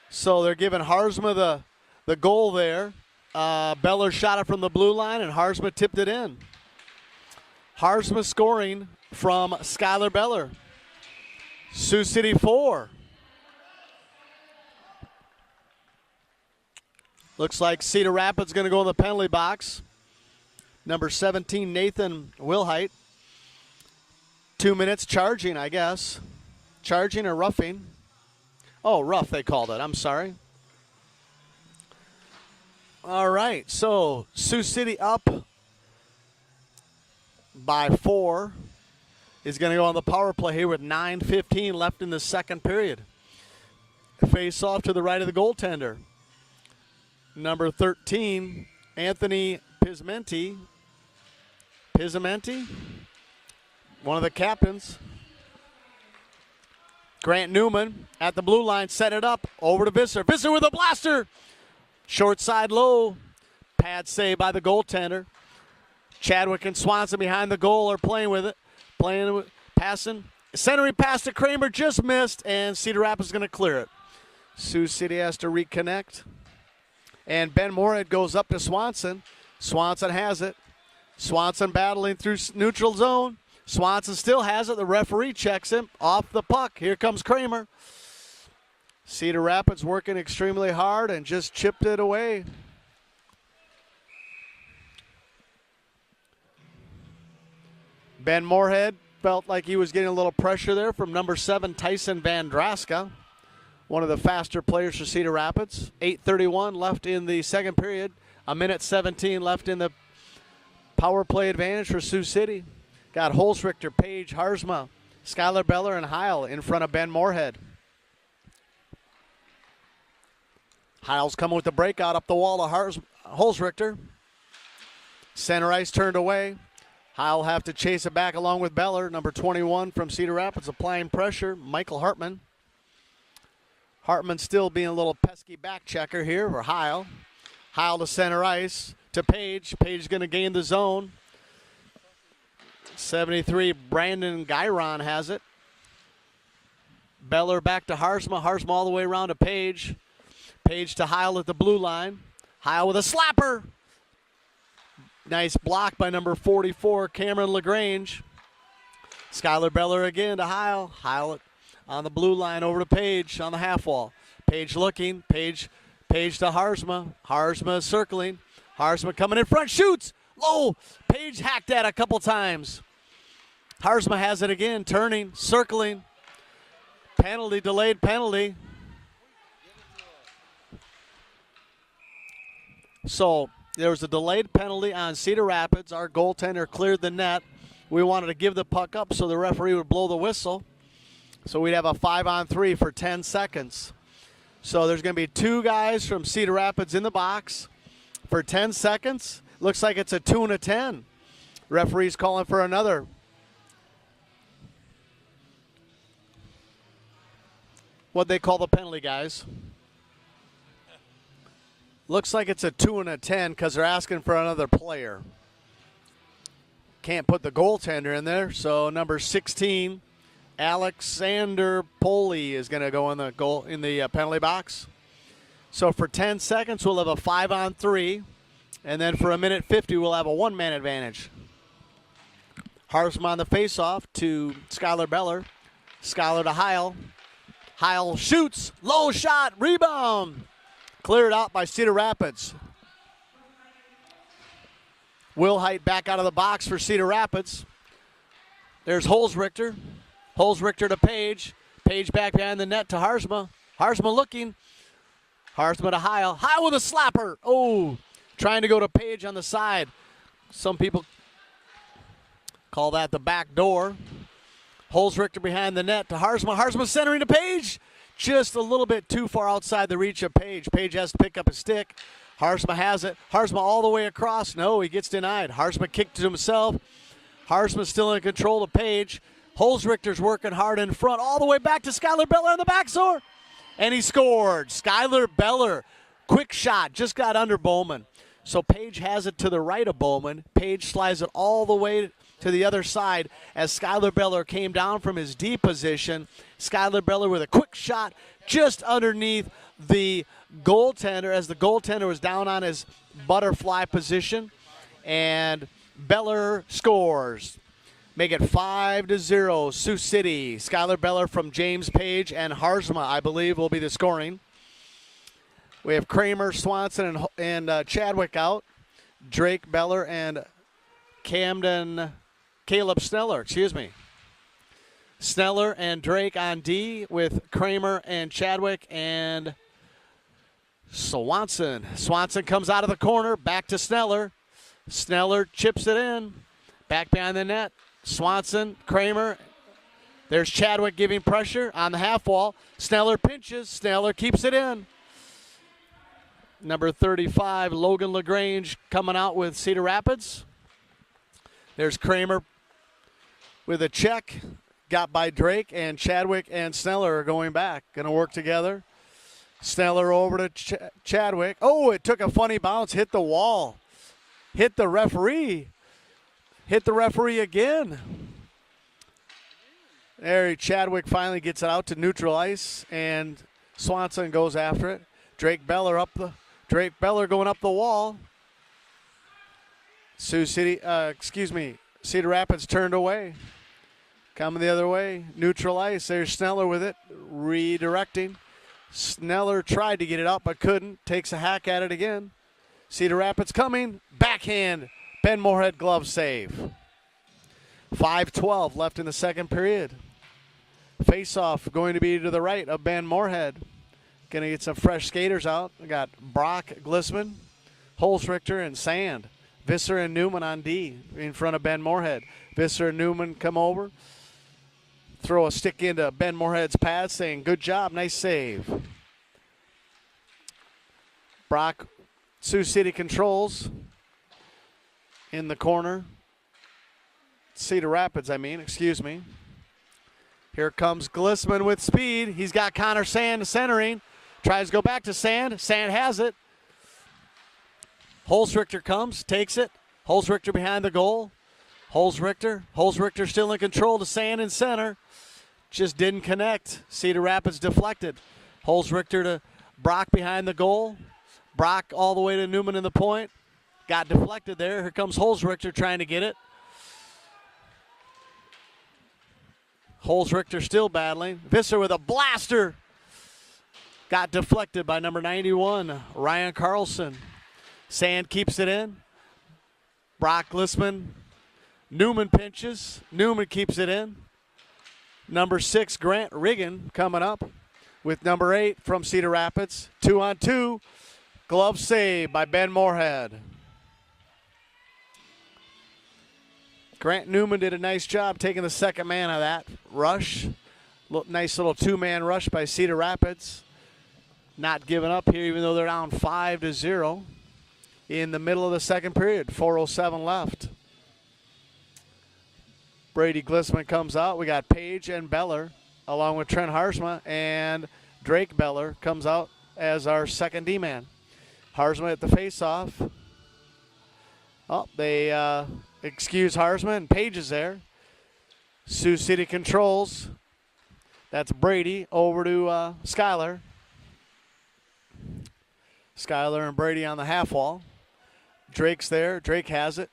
So they're giving Harzma the goal there. Beller shot it from the blue line, and Harzma tipped it in. Harzma scoring from Skylar Beller. Sioux City 4. Looks like Cedar Rapids going to go in the penalty box. Number 17, Nathan Wilhite. 2 minutes charging, I guess. Charging or roughing? Oh, rough they called it. I'm sorry. All right, so Sioux City up by 4 is going to go on the power play here with 9:15 left in the second period. Face off to the right of the goaltender. Number 13, Anthony Pismenti, one of the captains. Grant Newman at the blue line, set it up over to Visser. Visser with a blaster. Short side low. Pad save by the goaltender. Chadwick and Swanson behind the goal are playing with it. Passing. Centering pass to Kramer, just missed, and Cedar Rapids is going to clear it. Sioux City has to reconnect. And Ben Moorhead goes up to Swanson. Swanson has it. Swanson battling through neutral zone. Swanson still has it. The referee checks him off the puck. Here comes Kramer. Cedar Rapids working extremely hard and just chipped it away. Ben Moorhead felt like he was getting a little pressure there from number 7, Tyson Van Draska, one of the faster players for Cedar Rapids. 8:31 left in the second period. 1:17 left in the power play advantage for Sioux City. Got Holzrichter, Page, Harzma, Skylar Beller, and Heil in front of Ben Moorhead. Heil's coming with the breakout up the wall to Holzrichter. Center ice turned away. Heil will have to chase it back along with Beller. Number 21 from Cedar Rapids applying pressure, Michael Hartman. Hartman still being a little pesky back checker here for Heil. Heil to center ice to Page. Page is going to gain the zone. 73, Brandon Gyron has it. Beller back to Harzma. Harzma all the way around to Page. Page to Heil at the blue line. Heil with a slapper. Nice block by number 44, Cameron LaGrange. Skylar Beller again to Heil. Heil on the blue line over to Page on the half wall. Page looking. Page to Harzma. Harzma circling. Harzma coming in front. Shoots. Low. Page hacked that a couple times. Harzma has it again. Turning. Circling. Penalty. Delayed penalty. So there was a delayed penalty on Cedar Rapids. Our goaltender cleared the net. We wanted to give the puck up so the referee would blow the whistle. So we'd have a 5-on-3 for 10 seconds. So there's going to be 2 guys from Cedar Rapids in the box for 10 seconds. Looks like it's a 2 and a 10. Referee's calling for another. What'd they call the penalty, guys? Looks like it's a 2 and a 10 because they're asking for another player. Can't put the goaltender in there, so number 16, Alexander Poli is going to go in the penalty box. So for 10 seconds, we'll have a 5-on-3, and then for a minute 50, we'll have a 1-man advantage. Harzma on the faceoff to Skylar Beller. Skylar to Heil. Heil shoots, low shot, rebound. Cleared out by Cedar Rapids. Will Height back out of the box for Cedar Rapids. There's Holzrichter. Holzrichter to Page. Page back behind the net to Harzma. Harzma looking. Harzma to Heil. Heil with a slapper. Oh, trying to go to Page on the side. Some people call that the back door. Holzrichter behind the net to Harzma. Harzma centering to Page. Just a little bit too far outside the reach of Page. Page has to pick up his stick. Harzma has it. Harzma all the way across. No, he gets denied. Harzma kicked to himself. Harzma still in control of Page. Holzrichter's working hard in front, all the way back to Skylar Beller on the backdoor. And he scored. Skylar Beller, quick shot, just got under Bowman. So Page has it to the right of Bowman. Page slides it all the way to the other side as Skylar Beller came down from his D position. Skylar Beller with a quick shot just underneath the goaltender as the goaltender was down on his butterfly position. And Beller scores. Make it 5-0, Sioux City. Skylar Beller from James Page and Harzma, I believe, will be the scoring. We have Kramer, Swanson, and Chadwick out. Drake, Beller, and Caleb Sneller, Sneller and Drake on D with Kramer and Chadwick and Swanson. Swanson comes out of the corner, back to Sneller. Sneller chips it in, back behind the net. Swanson, Kramer. There's Chadwick giving pressure on the half wall. Sneller pinches. Sneller keeps it in. Number 35, Logan LaGrange coming out with Cedar Rapids. There's Kramer with a check. Got by Drake, and Chadwick and Sneller are going back. Going to work together. Sneller over to Chadwick. Oh, it took a funny bounce. Hit the wall. Hit the referee. Hit the referee again. There, Chadwick finally gets it out to neutral ice, and Swanson goes after it. Drake Beller going up the wall. Cedar Rapids turned away. Coming the other way, neutral ice. There's Sneller with it, redirecting. Sneller tried to get it out but couldn't. Takes a hack at it again. Cedar Rapids coming. Backhand. Ben Moorhead glove save. 5:12 left in the second period. Face-off going to be to the right of Ben Moorhead. Going to get some fresh skaters out. We got Brock Glissman, Holzrichter, and Sand. Visser and Newman on D in front of Ben Moorhead. Visser and Newman come over. Throw a stick into Ben Moorhead's pad saying, good job, nice save. Brock, Sioux City controls in the corner. Cedar Rapids, excuse me. Here comes Glissman with speed. He's got Connor Sand centering. Tries to go back to Sand. Sand has it. Holzrichter comes, takes it. Holzrichter behind the goal. Holzrichter still in control to Sand in center. Just didn't connect. Cedar Rapids deflected. Holzrichter to Brock behind the goal. Brock all the way to Newman in the point. Got deflected there. Here comes Holzrichter trying to get it. Holzrichter still battling. Visser with a blaster. Got deflected by number 91, Ryan Carlson. Sand keeps it in. Brock Lissman. Newman pinches. Newman keeps it in. Number 6, Grant Riggin coming up with number 8 from Cedar Rapids. 2-on-2. Glove save by Ben Moorhead. Grant Newman did a nice job taking the second man of that rush. Nice little two-man rush by Cedar Rapids. Not giving up here even though they're down 5-0 in the middle of the second period. 4:07 left. Brady Glissman comes out. We got Page and Beller along with Trent Harsma, and Drake Beller comes out as our second D-man. Harsma at the face-off. Oh, they excuse Harsma, and Page is there. Sioux City controls. That's Brady over to Schuyler. Schuyler and Brady on the half wall. Drake's there. Drake has it.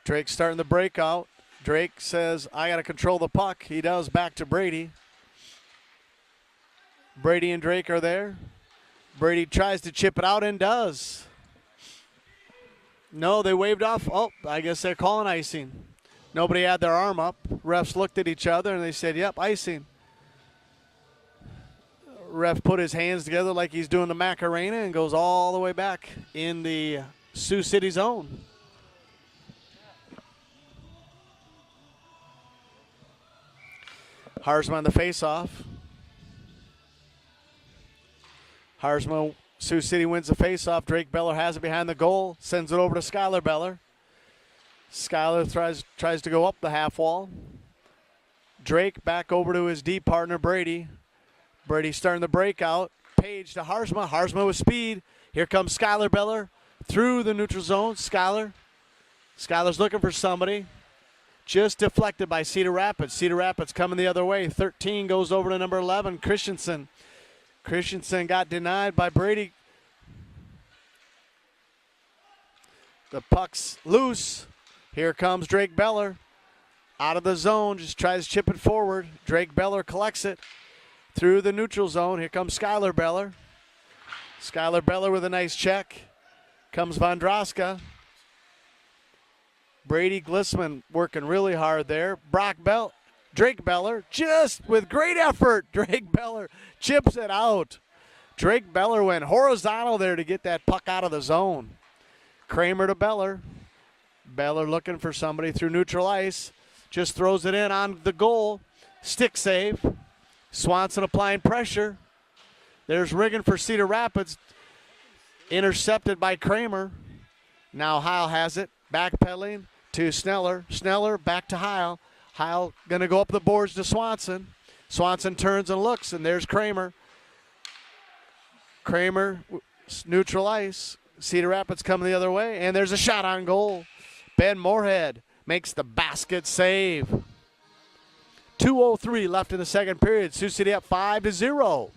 Drake's starting the breakout. Drake says, I got to control the puck. He does, back to Brady. Brady and Drake are there. Brady tries to chip it out and does. No, they waved off. Oh, I guess they're calling icing. Nobody had their arm up. Refs looked at each other and they said, yep, icing. Ref put his hands together like he's doing the Macarena and goes all the way back in the Sioux City zone. Harsma on the face-off. Harsma, Sioux City wins the face-off. Drake Beller has it behind the goal. Sends it over to Schuyler Beller. Schuyler tries to go up the half wall. Drake back over to his D partner, Brady. Brady starting the breakout. Page to Harsma. Harsma with speed. Here comes Schuyler Beller through the neutral zone. Schuyler's looking for somebody. Just deflected by Cedar Rapids. Cedar Rapids coming the other way. 13 goes over to number 11, Christensen. Christensen got denied by Brady. The puck's loose. Here comes Drake Beller. Out of the zone, just tries to chip it forward. Drake Beller collects it through the neutral zone. Here comes Schuyler Beller. Schuyler Beller with a nice check. Comes Vondraska. Brady Glissman working really hard there. Drake Beller, just with great effort, Drake Beller chips it out. Drake Beller went horizontal there to get that puck out of the zone. Kramer to Beller. Beller looking for somebody through neutral ice. Just throws it in on the goal. Stick save. Swanson applying pressure. There's Riggin for Cedar Rapids. Intercepted by Kramer. Now Heil has it. Backpedaling to Sneller. Sneller back to Heil. Heil going to go up the boards to Swanson. Swanson turns and looks, and there's Kramer. Kramer, neutral ice. Cedar Rapids coming the other way, and there's a shot on goal. Ben Moorhead makes the basket save. 2:03 left in the second period. Sioux City up 5-0.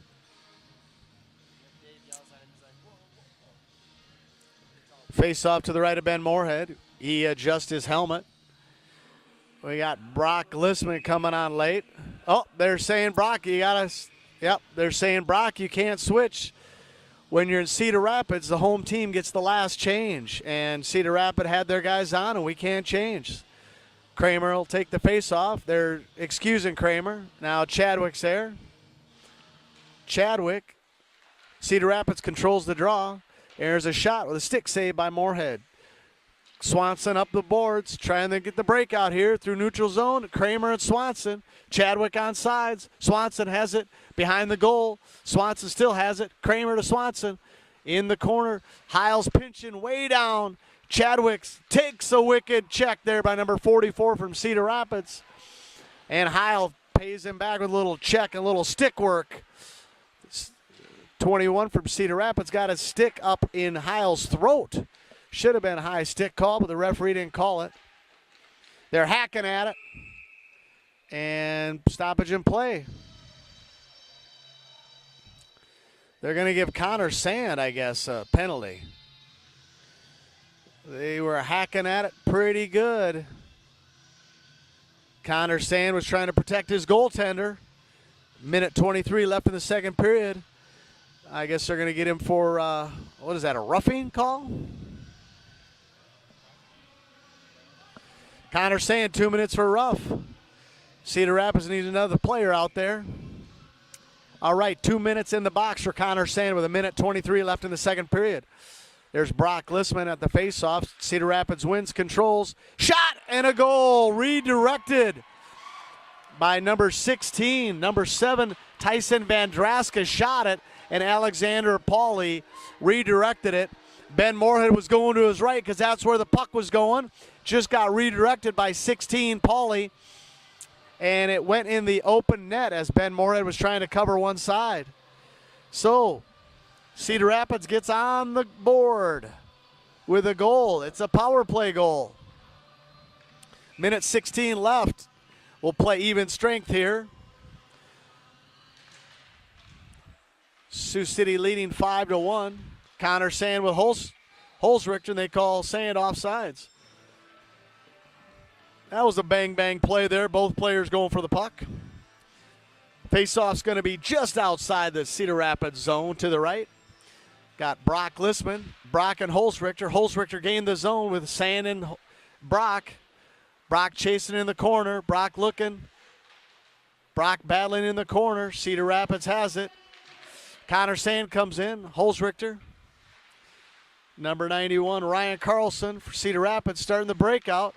Face off to the right of Ben Moorhead. He adjusts his helmet. We got Brock Lissman coming on late. Oh, they're saying Brock, they're saying Brock, you can't switch. When you're in Cedar Rapids, the home team gets the last change, and Cedar Rapids had their guys on, and we can't change. Kramer will take the face-off. They're excusing Kramer. Now Chadwick's there. Chadwick, Cedar Rapids controls the draw. There's a shot with a stick save by Moorhead. Swanson up the boards, trying to get the breakout here through neutral zone. Kramer and Swanson. Chadwick on sides. Swanson has it behind the goal. Swanson still has it. Kramer to Swanson in the corner. Heil's pinching way down. Chadwick takes a wicked check there by number 44 from Cedar Rapids. And Heil pays him back with a little check and a little stick work. 21 from Cedar Rapids got his stick up in Heil's throat. Should have been a high stick call, but the referee didn't call it. They're hacking at it. And stoppage in play. They're going to give Connor Sand, I guess, a penalty. They were hacking at it pretty good. Connor Sand was trying to protect his goaltender. Minute 23 left in the second period. I guess they're going to get him for, what is that, a roughing call? Connor Sand, 2 minutes for rough. Cedar Rapids needs another player out there. All right, 2 minutes in the box for Connor Sand with a minute 23 left in the second period. There's Brock Lissman at the faceoff. Cedar Rapids wins, controls. Shot and a goal. Redirected by number 16. Number 7, Tyson Vandraska shot it, and Alexander Pauly redirected it. Ben Moorhead was going to his right because that's where the puck was going. Just got redirected by 16, Pauly. And it went in the open net as Ben Moorhead was trying to cover one side. So, Cedar Rapids gets on the board with a goal. It's a power play goal. Minute 16 left. We'll play even strength here. Sioux City leading 5-1. Connor Sand with Holzrichter, and they call Sand offsides. That was a bang-bang play there. Both players going for the puck. Face-off's going to be just outside the Cedar Rapids zone to the right. Got Brock Lissman, Brock and Holzrichter. Holzrichter gained the zone with Sand and Brock. Brock chasing in the corner. Brock looking. Brock battling in the corner. Cedar Rapids has it. Connor Sand comes in. Holzrichter. Number 91, Ryan Carlson for Cedar Rapids starting the breakout.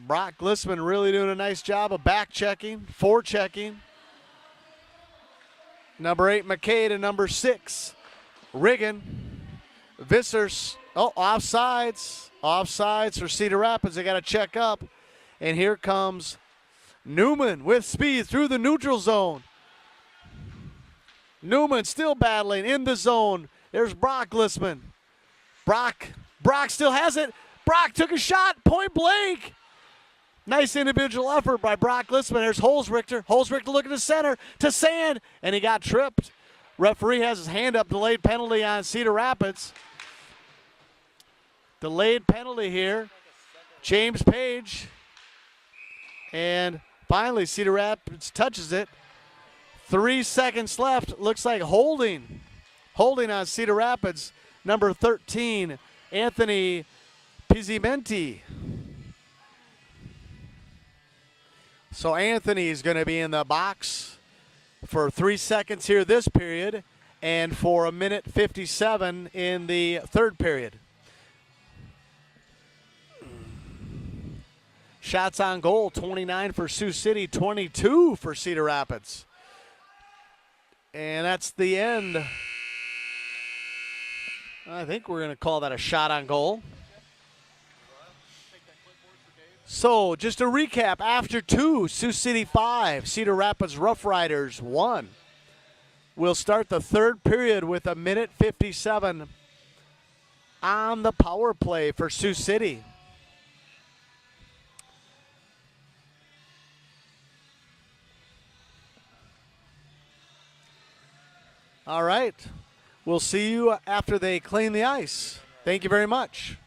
Brock Lissman really doing a nice job of back checking, forechecking. Number 8, McCade, and number 6, Riggin. Vissers, offsides. Offsides for Cedar Rapids. They got to check up. And here comes Newman with speed through the neutral zone. Newman still battling in the zone. There's Brock Lissman. Brock still has it. Brock took a shot, point blank. Nice individual effort by Brock Lissman. There's Holzrichter. Holzrichter looking to center, to Sand, and he got tripped. Referee has his hand up, delayed penalty on Cedar Rapids. Delayed penalty here. James Page. And finally, Cedar Rapids touches it. 3 seconds left. Looks like holding. Holding on Cedar Rapids. Number 13, Anthony Pizzimenti. So Anthony is going to be in the box for 3 seconds here this period and for a minute 57 in the third period. Shots on goal, 29 for Sioux City, 22 for Cedar Rapids. And that's the end. I think we're going to call that a shot on goal. So, just a recap. After 2, Sioux City 5, Cedar Rapids Roughriders 1. We'll start the third period with a minute 57 on the power play for Sioux City. All right. We'll see you after they clean the ice. Thank you very much.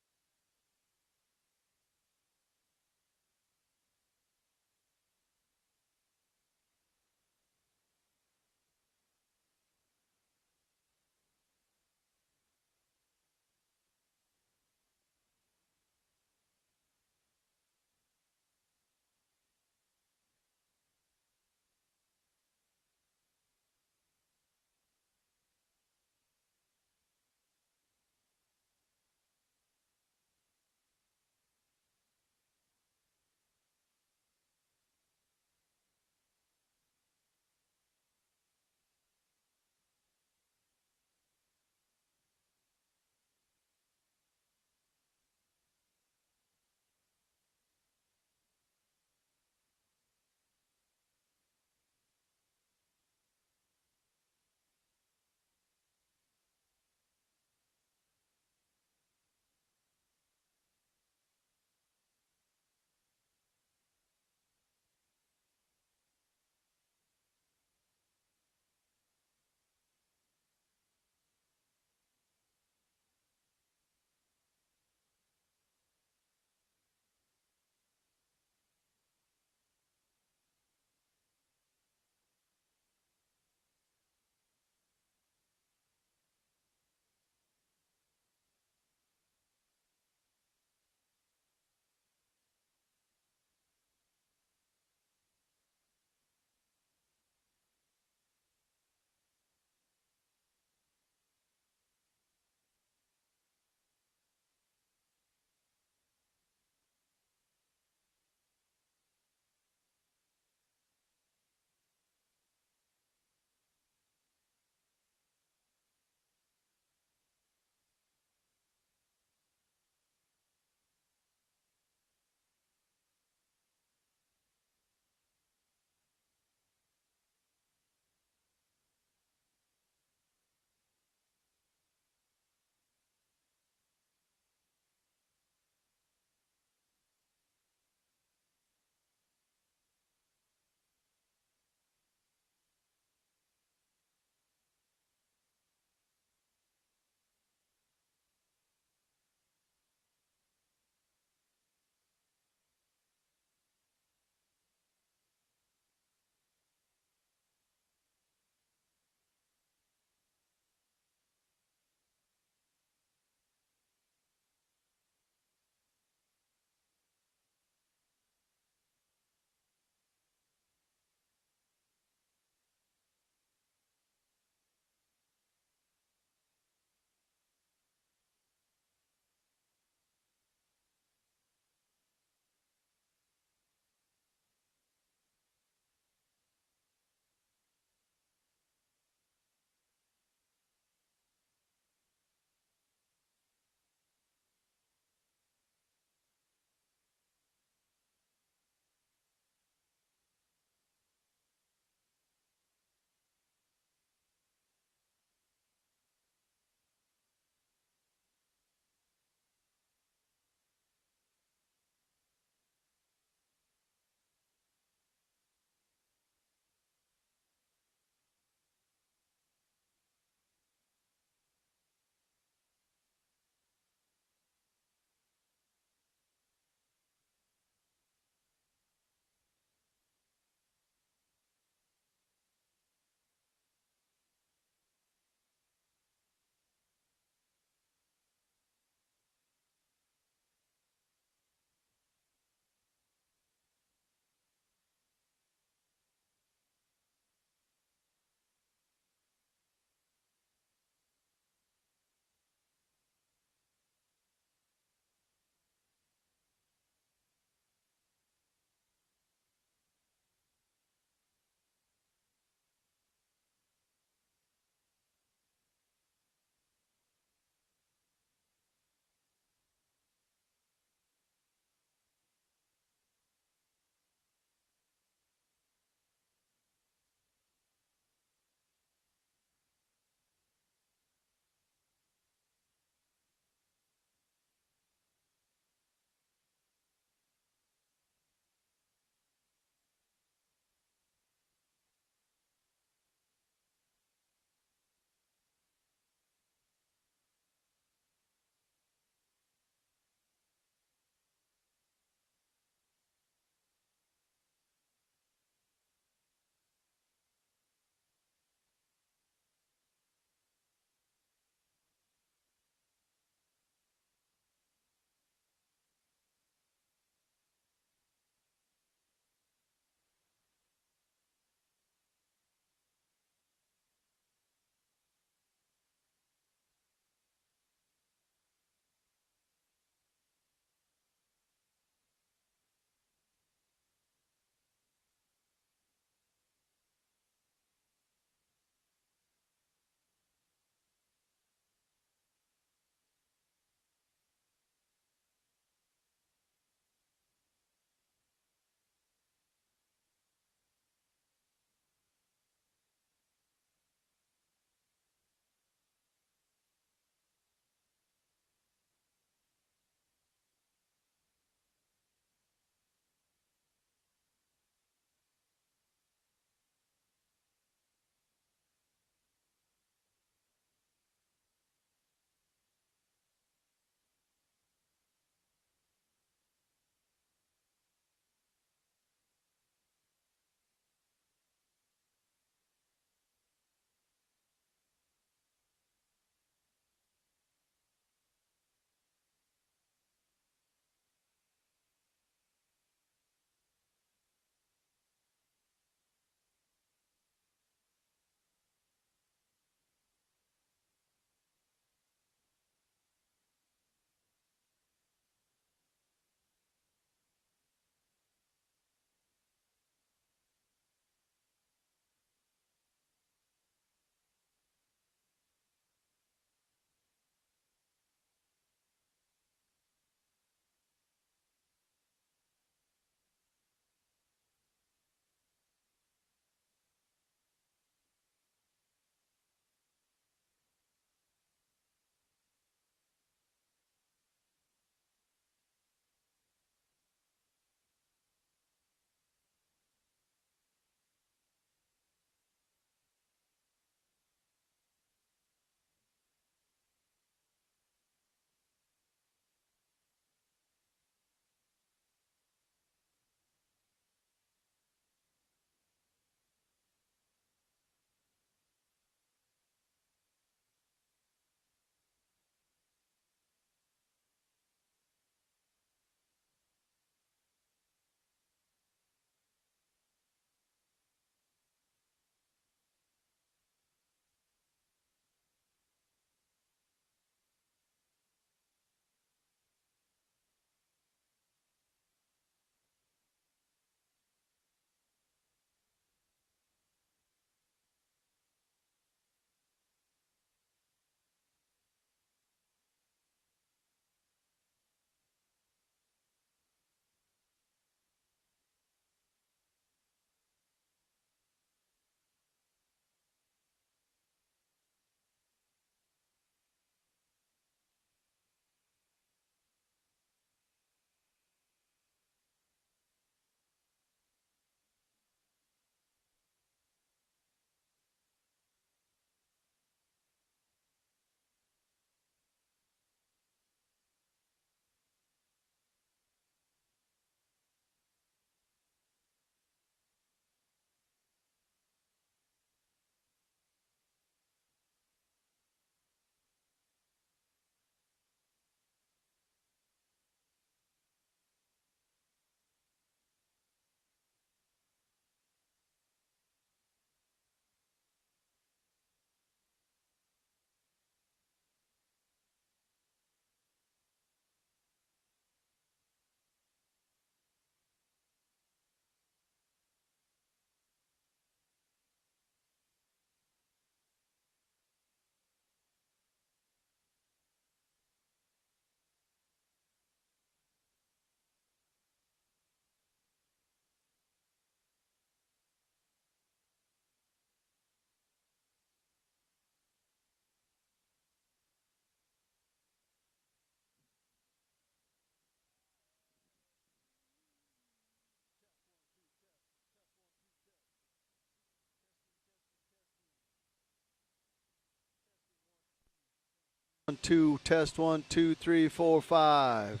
1, 2, test 1, 2, 3, 4, 5.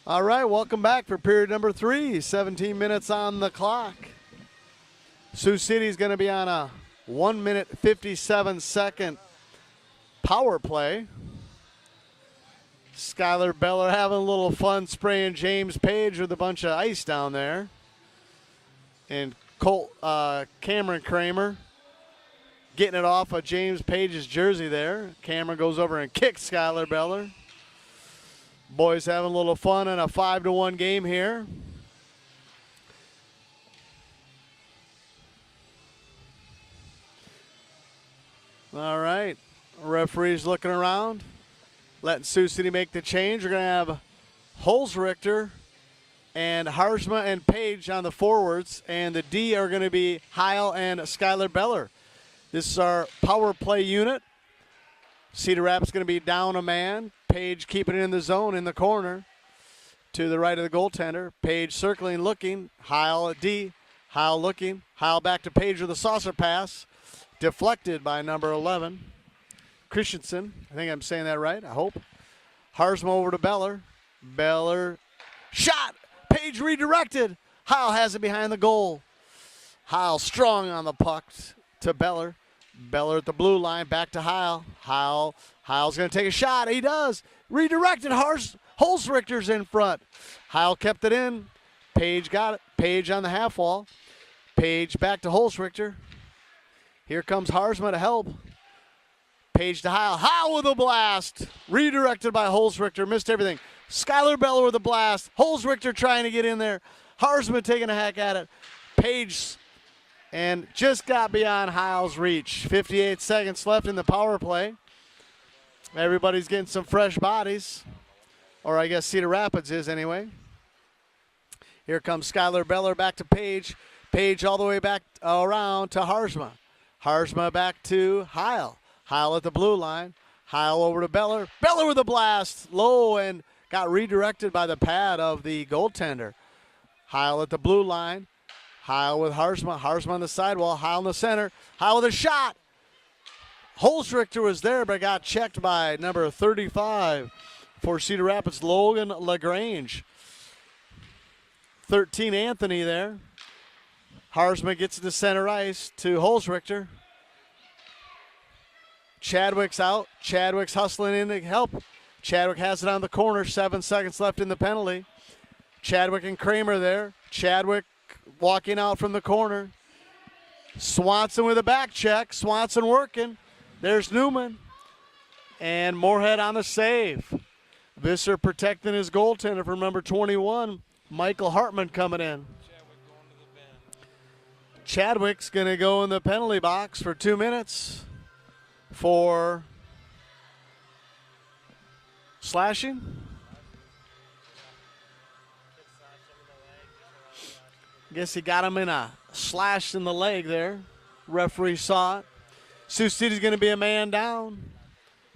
All right, welcome back for period number 3. 17 minutes on the clock. Sioux City's going to be on a 1 minute 57-second power play. Skylar Beller having a little fun spraying James Page with a bunch of ice down there. And Cameron Kramer getting it off of James Page's jersey there. Cameron goes over and kicks Skylar Beller. Boys having a little fun in a 5-1 game here. All right, referees looking around, letting Sioux City make the change. We're going to have Holzrichter and Harsma and Page on the forwards, and the D are going to be Heil and Skylar Beller. This is our power play unit. Cedar Rapids going to be down a man. Page keeping it in the zone in the corner to the right of the goaltender. Page circling, looking. Heil at D. Heil looking. Heil back to Page with a saucer pass. Deflected by number 11, Christensen. I think I'm saying that right, I hope. Harsma over to Beller. Beller shot. Page redirected. Heil has it behind the goal. Heil strong on the puck to Beller. Beller at the blue line, back to Heil. Heil's going to take a shot. He does. Redirected. Holzrichter's in front. Heil kept it in. Page got it. Page on the half wall. Page back to Holzrichter. Here comes Harsma to help. Page to Heil. Heil with a blast. Redirected by Holzrichter. Missed everything. Skylar Beller with a blast. Holzrichter trying to get in there. Harsma taking a hack at it. Page and just got beyond Heil's reach. 58 seconds left in the power play. Everybody's getting some fresh bodies. Or I guess Cedar Rapids is anyway. Here comes Skylar Beller back to Page. Page all the way back around to Harsma. Harsma back to Heil. Heil at the blue line. Heil over to Beller. Beller with a blast. Low and got redirected by the pad of the goaltender. Heil at the blue line. Heil with Harsma. Harsma on the sidewall. Heil in the center. Heil with a shot. Holzrichter was there, but got checked by number 35 for Cedar Rapids, Logan LaGrange. 13, Anthony there. Harsma gets to the center ice to Holzrichter. Chadwick's out. Chadwick's hustling in to help. Chadwick has it on the corner. 7 seconds left in the penalty. Chadwick and Kramer there. Chadwick walking out from the corner. Swanson with a back check. Swanson working. There's Newman. And Moorhead on the save. Visser protecting his goaltender from number 21. Michael Hartman coming in. Chadwick's going to go in the penalty box for 2 minutes for slashing. Guess he got him in a slash in the leg there. Referee saw it. Sioux City's going to be a man down.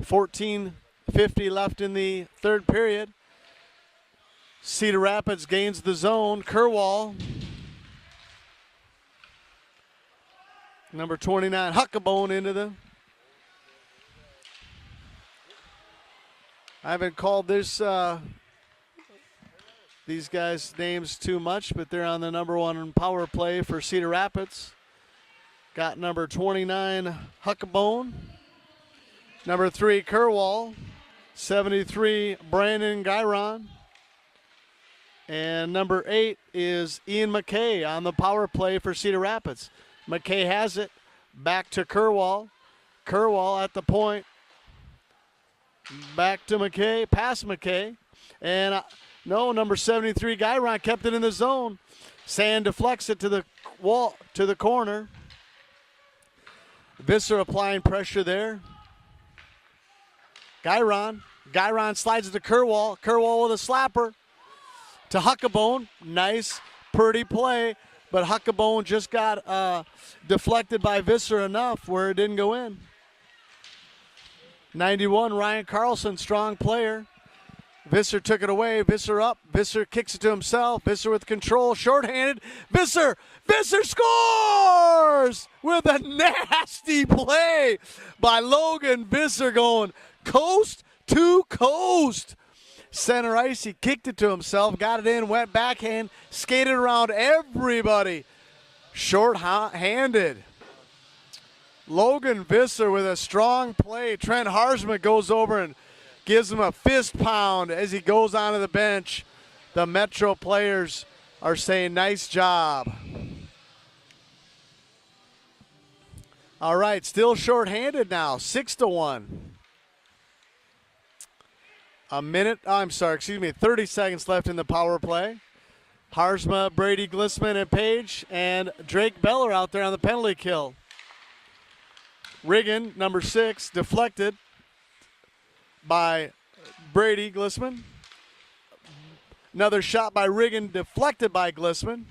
14:50 left in the third period. Cedar Rapids gains the zone. Kerwall. Number 29, Huckabone into the. I haven't called this these guys' names too much, but they're on the number 1 power play for Cedar Rapids. Got number 29, Huckabone. Number 3, Kerwall. 73, Brandon Gyron. And number 8 is Ian McKay on the power play for Cedar Rapids. McKay has it. Back to Kerwall. Kerwall at the point. Back to McKay. Past McKay. And no, number 73, Gyron kept it in the zone. Sand deflects it to the wall, to the corner. Visser applying pressure there. Gyron slides it to Kerwall. Kerwall with a slapper to Huckabone. Nice, pretty play. But Huckabone just got deflected by Visser enough where it didn't go in. 91, Ryan Carlson, strong player. Visser took it away. Visser up. Visser kicks it to himself. Visser with control. Shorthanded. Visser scores with a nasty play by Logan Visser going coast to coast. Center ice, he kicked it to himself, got it in, went backhand, skated around everybody. Short-handed. Logan Visser with a strong play. Trent Harsma goes over and gives him a fist pound as he goes onto the bench. The Metro players are saying nice job. All right, still short-handed now, 6-1. 30 seconds left in the power play. Harsma, Brady Glissman, and Page, and Drake Beller out there on the penalty kill. Riggin, number 6, deflected by Brady Glissman. Another shot by Riggin, deflected by Glissman.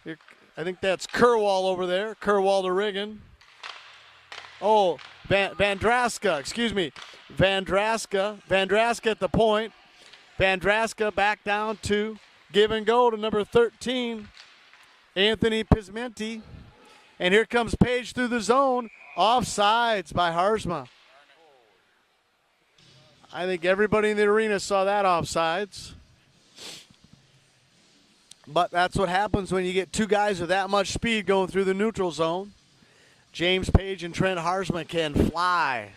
I think that's Kerwall over there. Kerwall to Riggin. Oh, Vandraska at the point. Vandraska back down to give and go to number 13, Anthony Pismenti. And here comes Page through the zone. Offsides by Harsma. I think everybody in the arena saw that offsides. But that's what happens when you get two guys with that much speed going through the neutral zone. James Page and Trent Harsma can fly.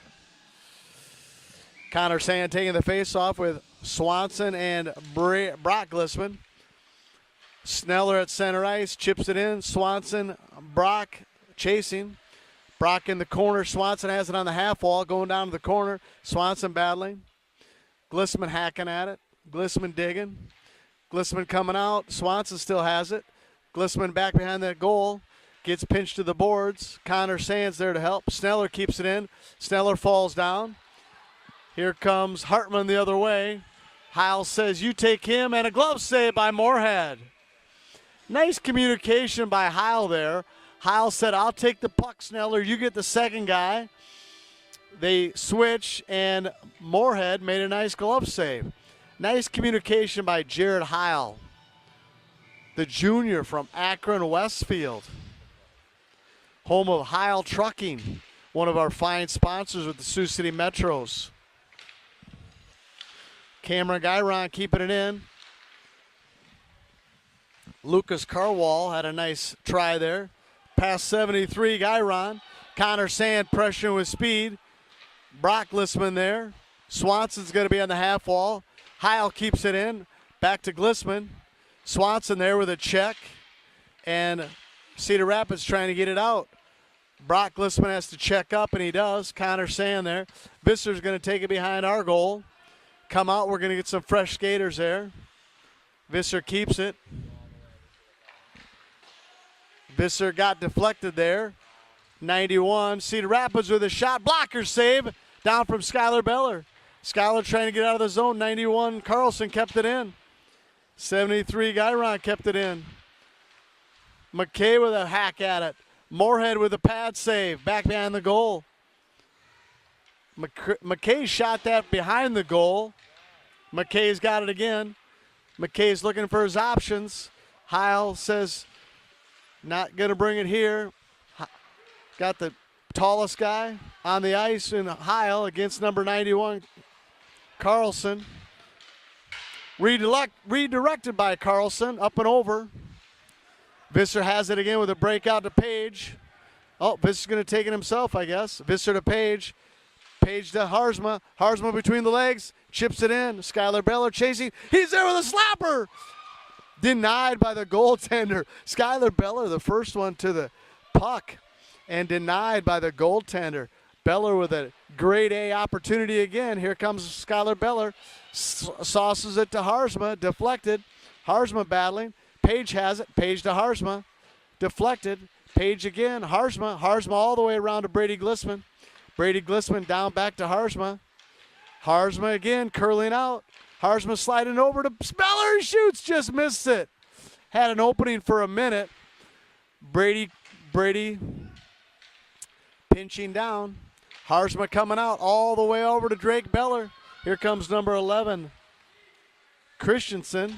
Connor Sand taking the face-off with Swanson and Brock Glissman. Sneller at center ice, chips it in. Swanson, Brock chasing. Brock in the corner. Swanson has it on the half wall, going down to the corner. Swanson battling. Glissman hacking at it. Glissman digging. Glissman coming out. Swanson still has it. Glissman back behind that goal. Gets pinched to the boards. Connor Sands there to help. Sneller keeps it in. Sneller falls down. Here comes Hartman the other way. Heil says, you take him, and a glove save by Moorhead. Nice communication by Heil there. Heil said, I'll take the puck, Sneller. You get the second guy. They switch, and Moorhead made a nice glove save. Nice communication by Jared Heil, the junior from Akron Westfield, home of Heil Trucking, one of our fine sponsors with the Sioux City Metros. Cameron Gyron keeping it in. Lucas Carwall had a nice try there. Past 73, Gyron. Connor Sand pressuring with speed. Brock Glissman there. Swanson's going to be on the half wall. Heil keeps it in. Back to Glissman. Swanson there with a check. And Cedar Rapids trying to get it out. Brock Glissman has to check up, and he does. Connor Sand there. Visser's going to take it behind our goal. Come out, we're going to get some fresh skaters there. Visser keeps it. Visser got deflected there. 91. Cedar Rapids with a shot. Blocker save. Down from Skylar Beller. Skylar trying to get out of the zone. 91. Carlson kept it in. 73. Gyron kept it in. McKay with a hack at it. Moorhead with a pad save. Back behind the goal. McKay shot that behind the goal. McKay's got it again. McKay's looking for his options. Heil says, not going to bring it here. Got the tallest guy on the ice in Heil against number 91, Carlson. Redirected by Carlson, up and over. Visser has it again with a breakout to Page. Oh, Visser's going to take it himself, I guess. Visser to Page. Page to Harsma. Harsma between the legs. Chips it in. Skylar Beller chasing. He's there with a slapper. Denied by the goaltender. Skylar Beller, the first one to the puck. And denied by the goaltender. Beller with a grade A opportunity again. Here comes Skylar Beller. Sauces it to Harsma. Deflected. Harsma battling. Page has it. Page to Harsma. Deflected. Page again. Harsma. Harsma all the way around to Brady Glissman. Brady Glissman down back to Harsma. Harsma again curling out. Harsma sliding over to Beller. He shoots. Just missed it. Had an opening for a minute. Brady pinching down. Harsma coming out all the way over to Drake Beller. Here comes number 11, Christensen.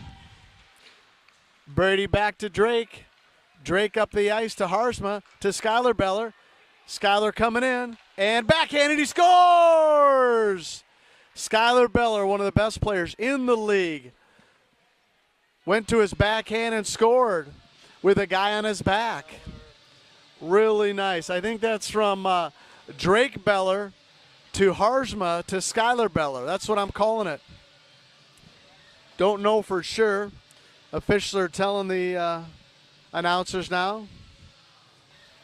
Brady back to Drake. Drake up the ice to Harsma, to Skylar Beller. Skylar coming in. And backhanded, he scores! Skylar Beller, one of the best players in the league, went to his backhand and scored with a guy on his back. Really nice. I think that's from Drake Beller to Harzma to Skylar Beller. That's what I'm calling it. Don't know for sure. Officials are telling the announcers now.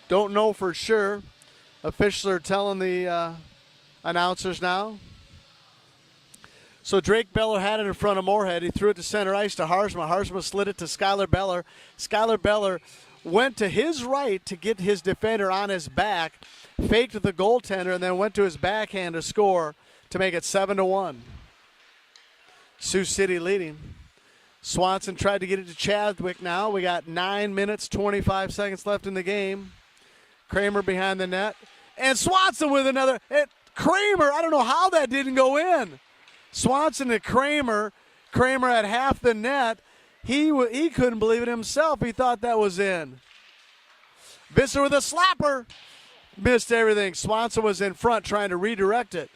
Don't know for sure. Officials are telling the announcers now. So Drake Beller had it in front of Moorhead. He threw it to center ice to Harzma. Harzma slid it to Skylar Beller. Skylar Beller went to his right to get his defender on his back, faked the goaltender, and then went to his backhand to score to make it 7-1. Sioux City leading. Swanson tried to get it to Chadwick now. We got 9 minutes, 25 seconds left in the game. Kramer behind the net. And Swanson with another. Kramer, I don't know how that didn't go in. Swanson to Kramer. Kramer had half the net. He couldn't believe it himself. He thought that was in. Visser with a slapper. Missed everything. Swanson was in front trying to redirect it.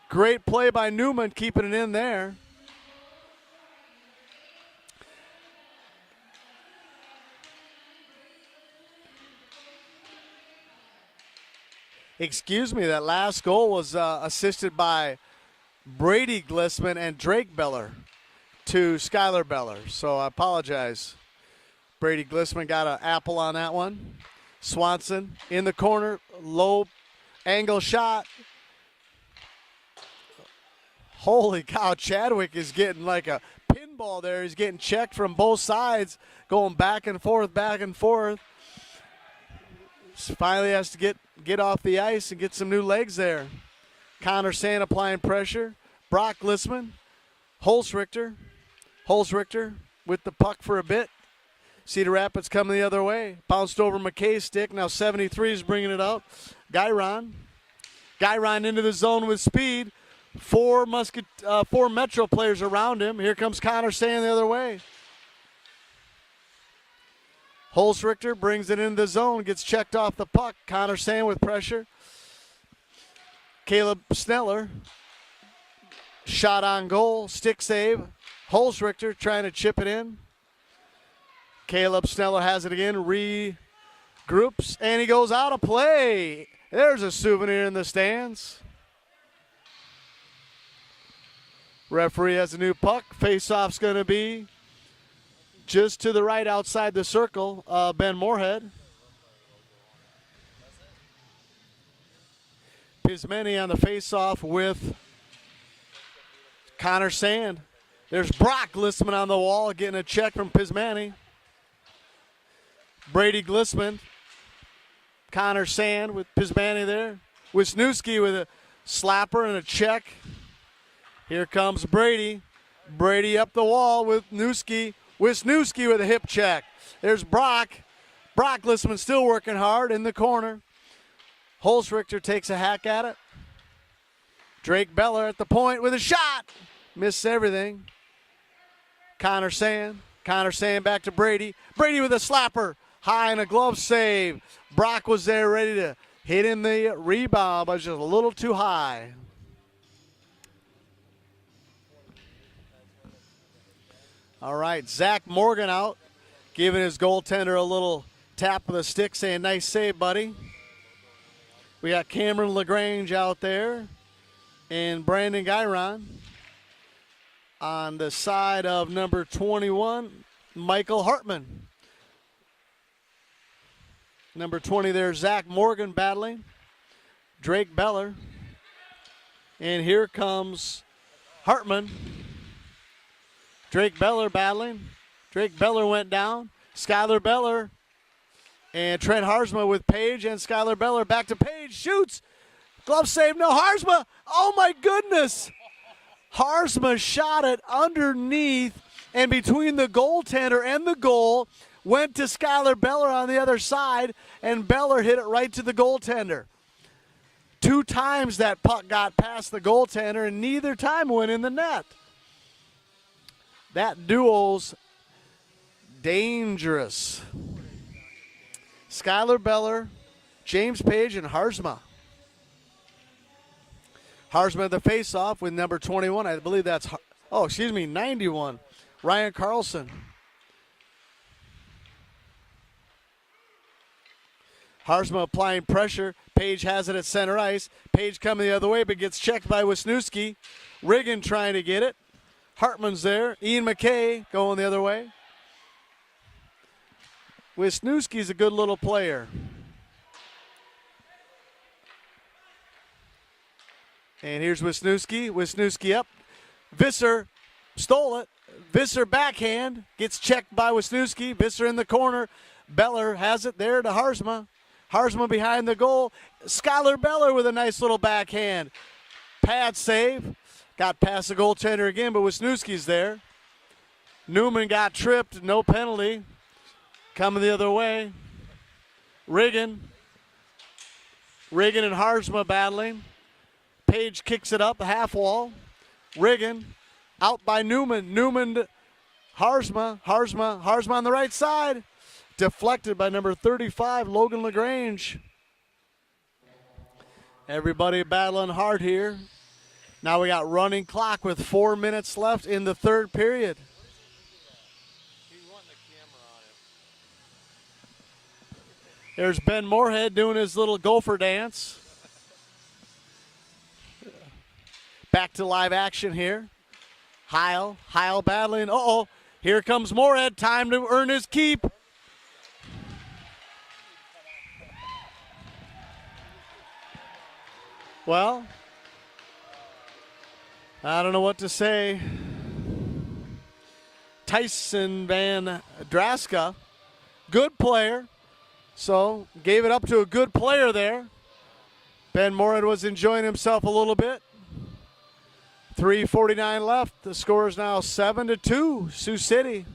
Great play by Newman, keeping it in there. Excuse me, that last goal was assisted by Brady Glissman and Drake Beller to Skylar Beller. So I apologize. Brady Glissman got an apple on that one. Swanson in the corner, low angle shot. Holy cow, Chadwick is getting like a pinball there. He's getting checked from both sides, going back and forth, back and forth. Finally has to get off the ice and get some new legs there. Connor Sand applying pressure. Brock Glissman. Holzrichter. Holzrichter with the puck for a bit. Cedar Rapids coming the other way. Bounced over McKay's stick. Now 73 is bringing it out. Guyron. Guyron into the zone with speed. Four Metro players around him. Here comes Connor Sand the other way. Holzrichter brings it into the zone, gets checked off the puck. Connor Sand with pressure. Caleb Sneller. Shot on goal, stick save. Holzrichter trying to chip it in. Caleb Sneller has it again, regroups, and he goes out of play. There's a souvenir in the stands. Referee has a new puck. Face-off's going to be just to the right outside the circle, Ben Moorhead. Pismeni on the face-off with Connor Sand. There's Brock Glissman on the wall getting a check from Pismani. Brady Glissman. Connor Sand with Pismani there. Wisniewski with a slapper and a check. Here comes Brady. Brady up the wall with Newski. Wisniewski with a hip check. There's Brock. Brock Glissman still working hard in the corner. Holzrichter takes a hack at it. Drake Beller at the point with a shot. Missed everything. Connor Sand. Connor Sand back to Brady. Brady with a slapper. High and a glove save. Brock was there ready to hit in the rebound, but just a little too high. All right, Zach Morgan out, giving his goaltender a little tap of the stick, saying, nice save, buddy. We got Cameron LaGrange out there and Brandon Guyron. On the side of number 21, Michael Hartman. Number 20 there, Zach Morgan battling. Drake Beller. And here comes Hartman. Drake Beller battling. Drake Beller went down. Skylar Beller and Trent Harzma with Page, and Skylar Beller back to Page. Shoots. Glove save. No, Harzma. Oh, my goodness. Harzma shot it underneath and between the goaltender and the goal. Went to Skylar Beller on the other side, and Beller hit it right to the goaltender. 2 times that puck got past the goaltender, and neither time went in the net. That duo's dangerous. Skylar Beller James Page and Harzma. Harzma the face-off with number 21. I believe that's, 91. Ryan Carlson. Harzma applying pressure. Page has it at center ice. Page coming the other way, but gets checked by Wisniewski. Riggin trying to get it. Hartman's there. Ian McKay going the other way. Wisniewski's a good little player. And here's Wisniewski. Wisniewski up. Visser stole it. Visser backhand. Gets checked by Wisniewski. Visser in the corner. Beller has it there to Harzma. Harzma behind the goal. Skylar Beller with a nice little backhand. Pad save. Got past the goaltender again, but Wisniewski's there. Newman got tripped. No penalty. Coming the other way. Riggin and Harzma battling. Page kicks it up, half wall. Riggin out by Newman. Newman to Harzma. Harzma on the right side. Deflected by number 35, Logan LaGrange. Everybody battling hard here. Now we got running clock with 4 minutes left in the third period. He's wanting the camera on him. There's Ben Moorhead doing his little gopher dance. Back to live action here. Heil battling. Uh-oh. Here comes Moorhead. Time to earn his keep. Well, I don't know what to say. Tyson Van Draska, good player. So gave it up to a good player there. Ben Moorhead was enjoying himself a little bit. 3:49 left. The score is now 7-2, Sioux City.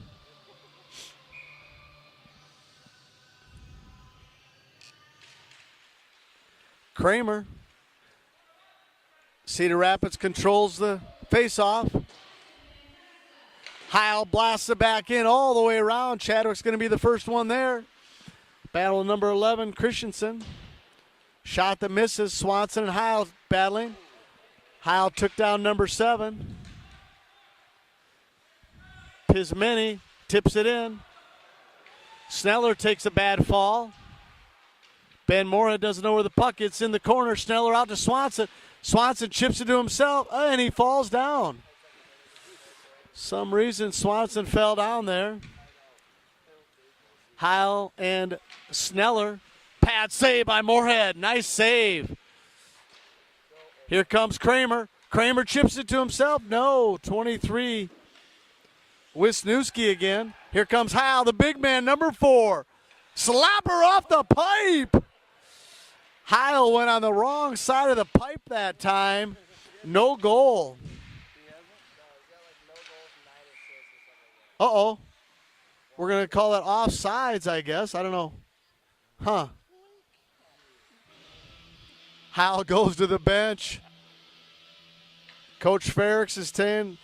Kramer. Cedar Rapids controls the face-off. Heil blasts it back in all the way around. Chadwick's going to be the first one there. Battle number 11, Christensen. Shot that misses. Swanson and Heil battling. Heil took down number 7. Pismeni tips it in. Sneller takes a bad fall. Ben Moorhead doesn't know where the puck is. It's in the corner. Sneller out to Swanson. Swanson chips it to himself, and he falls down. Some reason Swanson fell down there. Heil and Sneller. Pad save by Moorhead. Nice save. Here comes Kramer. Kramer chips it to himself. No, 23. Wisniewski again. Here comes Heil, the big man, number 4. Slapper off the pipe. Heil went on the wrong side of the pipe that time. No goal. Uh-oh. We're going to call that offsides, I guess. I don't know. Huh. Heil goes to the bench. Coach Ferrix is saying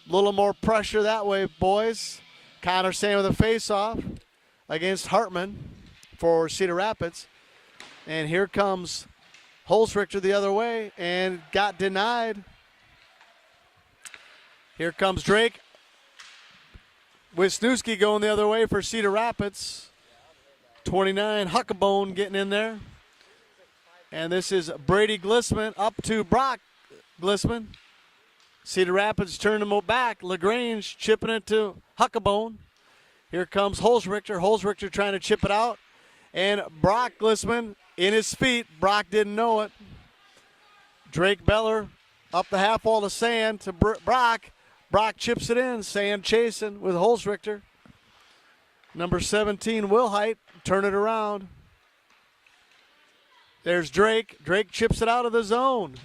a little more pressure that way, boys. Connor Sand with a face-off against Hartman for Cedar Rapids. And here comes Holzrichter the other way and got denied. Here comes Drake. Wisniewski going the other way for Cedar Rapids. 29, Huckabone getting in there. And this is Brady Glissman up to Brock Glissman. Cedar Rapids turning them back. LaGrange chipping it to Huckabone. Here comes Holzrichter. Holzrichter trying to chip it out. And Brock Glissman in his feet. Brock didn't know it. Drake Beller up the half wall to Sand to Brock. Brock chips it in. Sand chasing with Holzrichter. Number 17, Wilhite. Turn it around. There's Drake. Drake chips it out of the zone.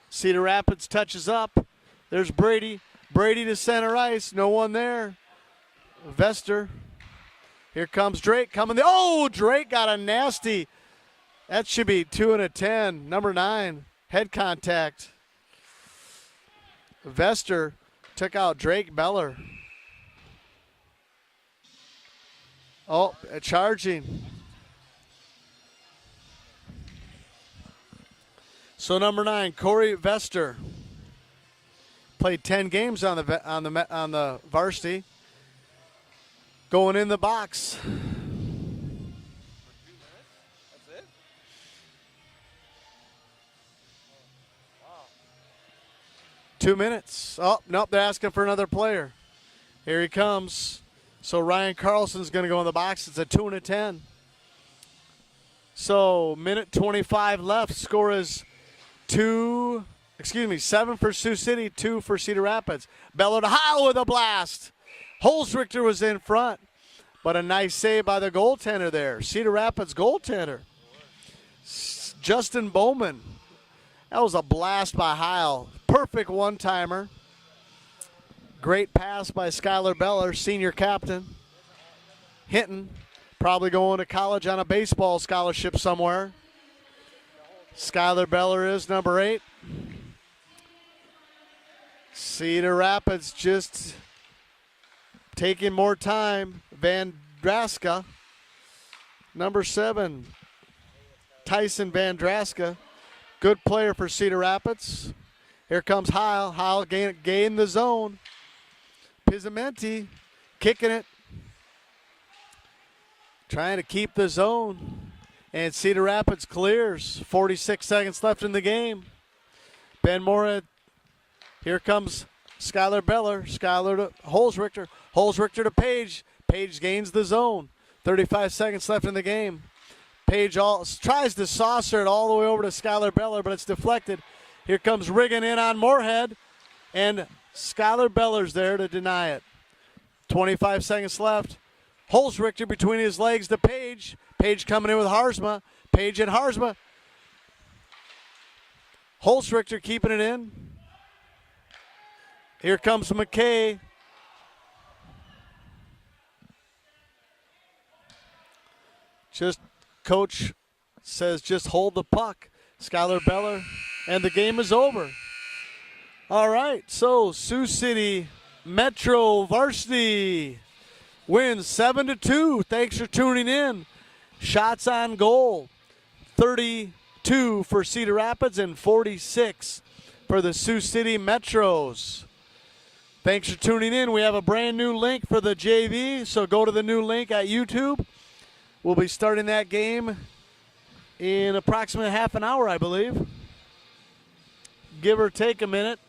Cedar Rapids touches up. There's Brady. Brady to center ice. No one there. Vester. Here comes Drake coming. Drake got a nasty. That should be 2 and a 10. Number 9. Head contact. Vester took out Drake Beller. Charging. So number 9, Corey Vester, played 10 games on the varsity. Going in the box. For 2 minutes? That's it? Oh, wow. 2 minutes. Oh, nope, they're asking for another player. Here he comes. So Ryan Carlson's going to go in the box. It's a 2 and a 10. So minute 25 left. Score is 7 for Sioux City, 2 for Cedar Rapids. Beller to Heil with a blast. Holzrichter was in front, but a nice save by the goaltender there. Cedar Rapids goaltender. Justin Bowman. That was a blast by Heil. Perfect one-timer. Great pass by Skylar Beller, senior captain. Hinton, probably going to college on a baseball scholarship somewhere. Skylar Beller is number 8. Cedar Rapids just taking more time. Van Draska, number 7. Tyson Van Draska, good player for Cedar Rapids. Here comes Heil. Heil gain the zone. Pizzamenti kicking it. Trying to keep the zone. And Cedar Rapids clears. 46 seconds left in the game. Ben Mora. Here comes Skylar Beller. Skylar to Holzrichter. Holzrichter to Page. Page gains the zone. 35 seconds left in the game. Page tries to saucer it all the way over to Skylar Beller, but it's deflected. Here comes Riggin in on Moorhead. And Skylar Beller's there to deny it. 25 seconds left. Holzrichter between his legs to Page. Page coming in with Harzma. Page and Harzma. Holzrichter keeping it in. Here comes McKay. Coach says just hold the puck. Skylar Beller. And the game is over. All right, so Sioux City Metro Varsity wins 7-2. Thanks for tuning in. Shots on goal, 32 for Cedar Rapids and 46 for the Sioux City Metros. Thanks for tuning in. We have a brand new link for the JV, so go to the new link at YouTube. We'll be starting that game in approximately half an hour, I believe. Give or take a minute.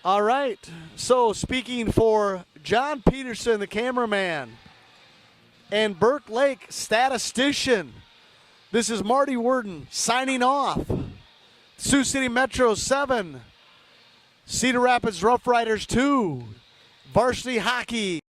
All right, so speaking for John Peterson, the cameraman, and Burke Lake, statistician, this is Marty Worden signing off. Sioux City Metro 7, Cedar Rapids Roughriders 2, Varsity Hockey.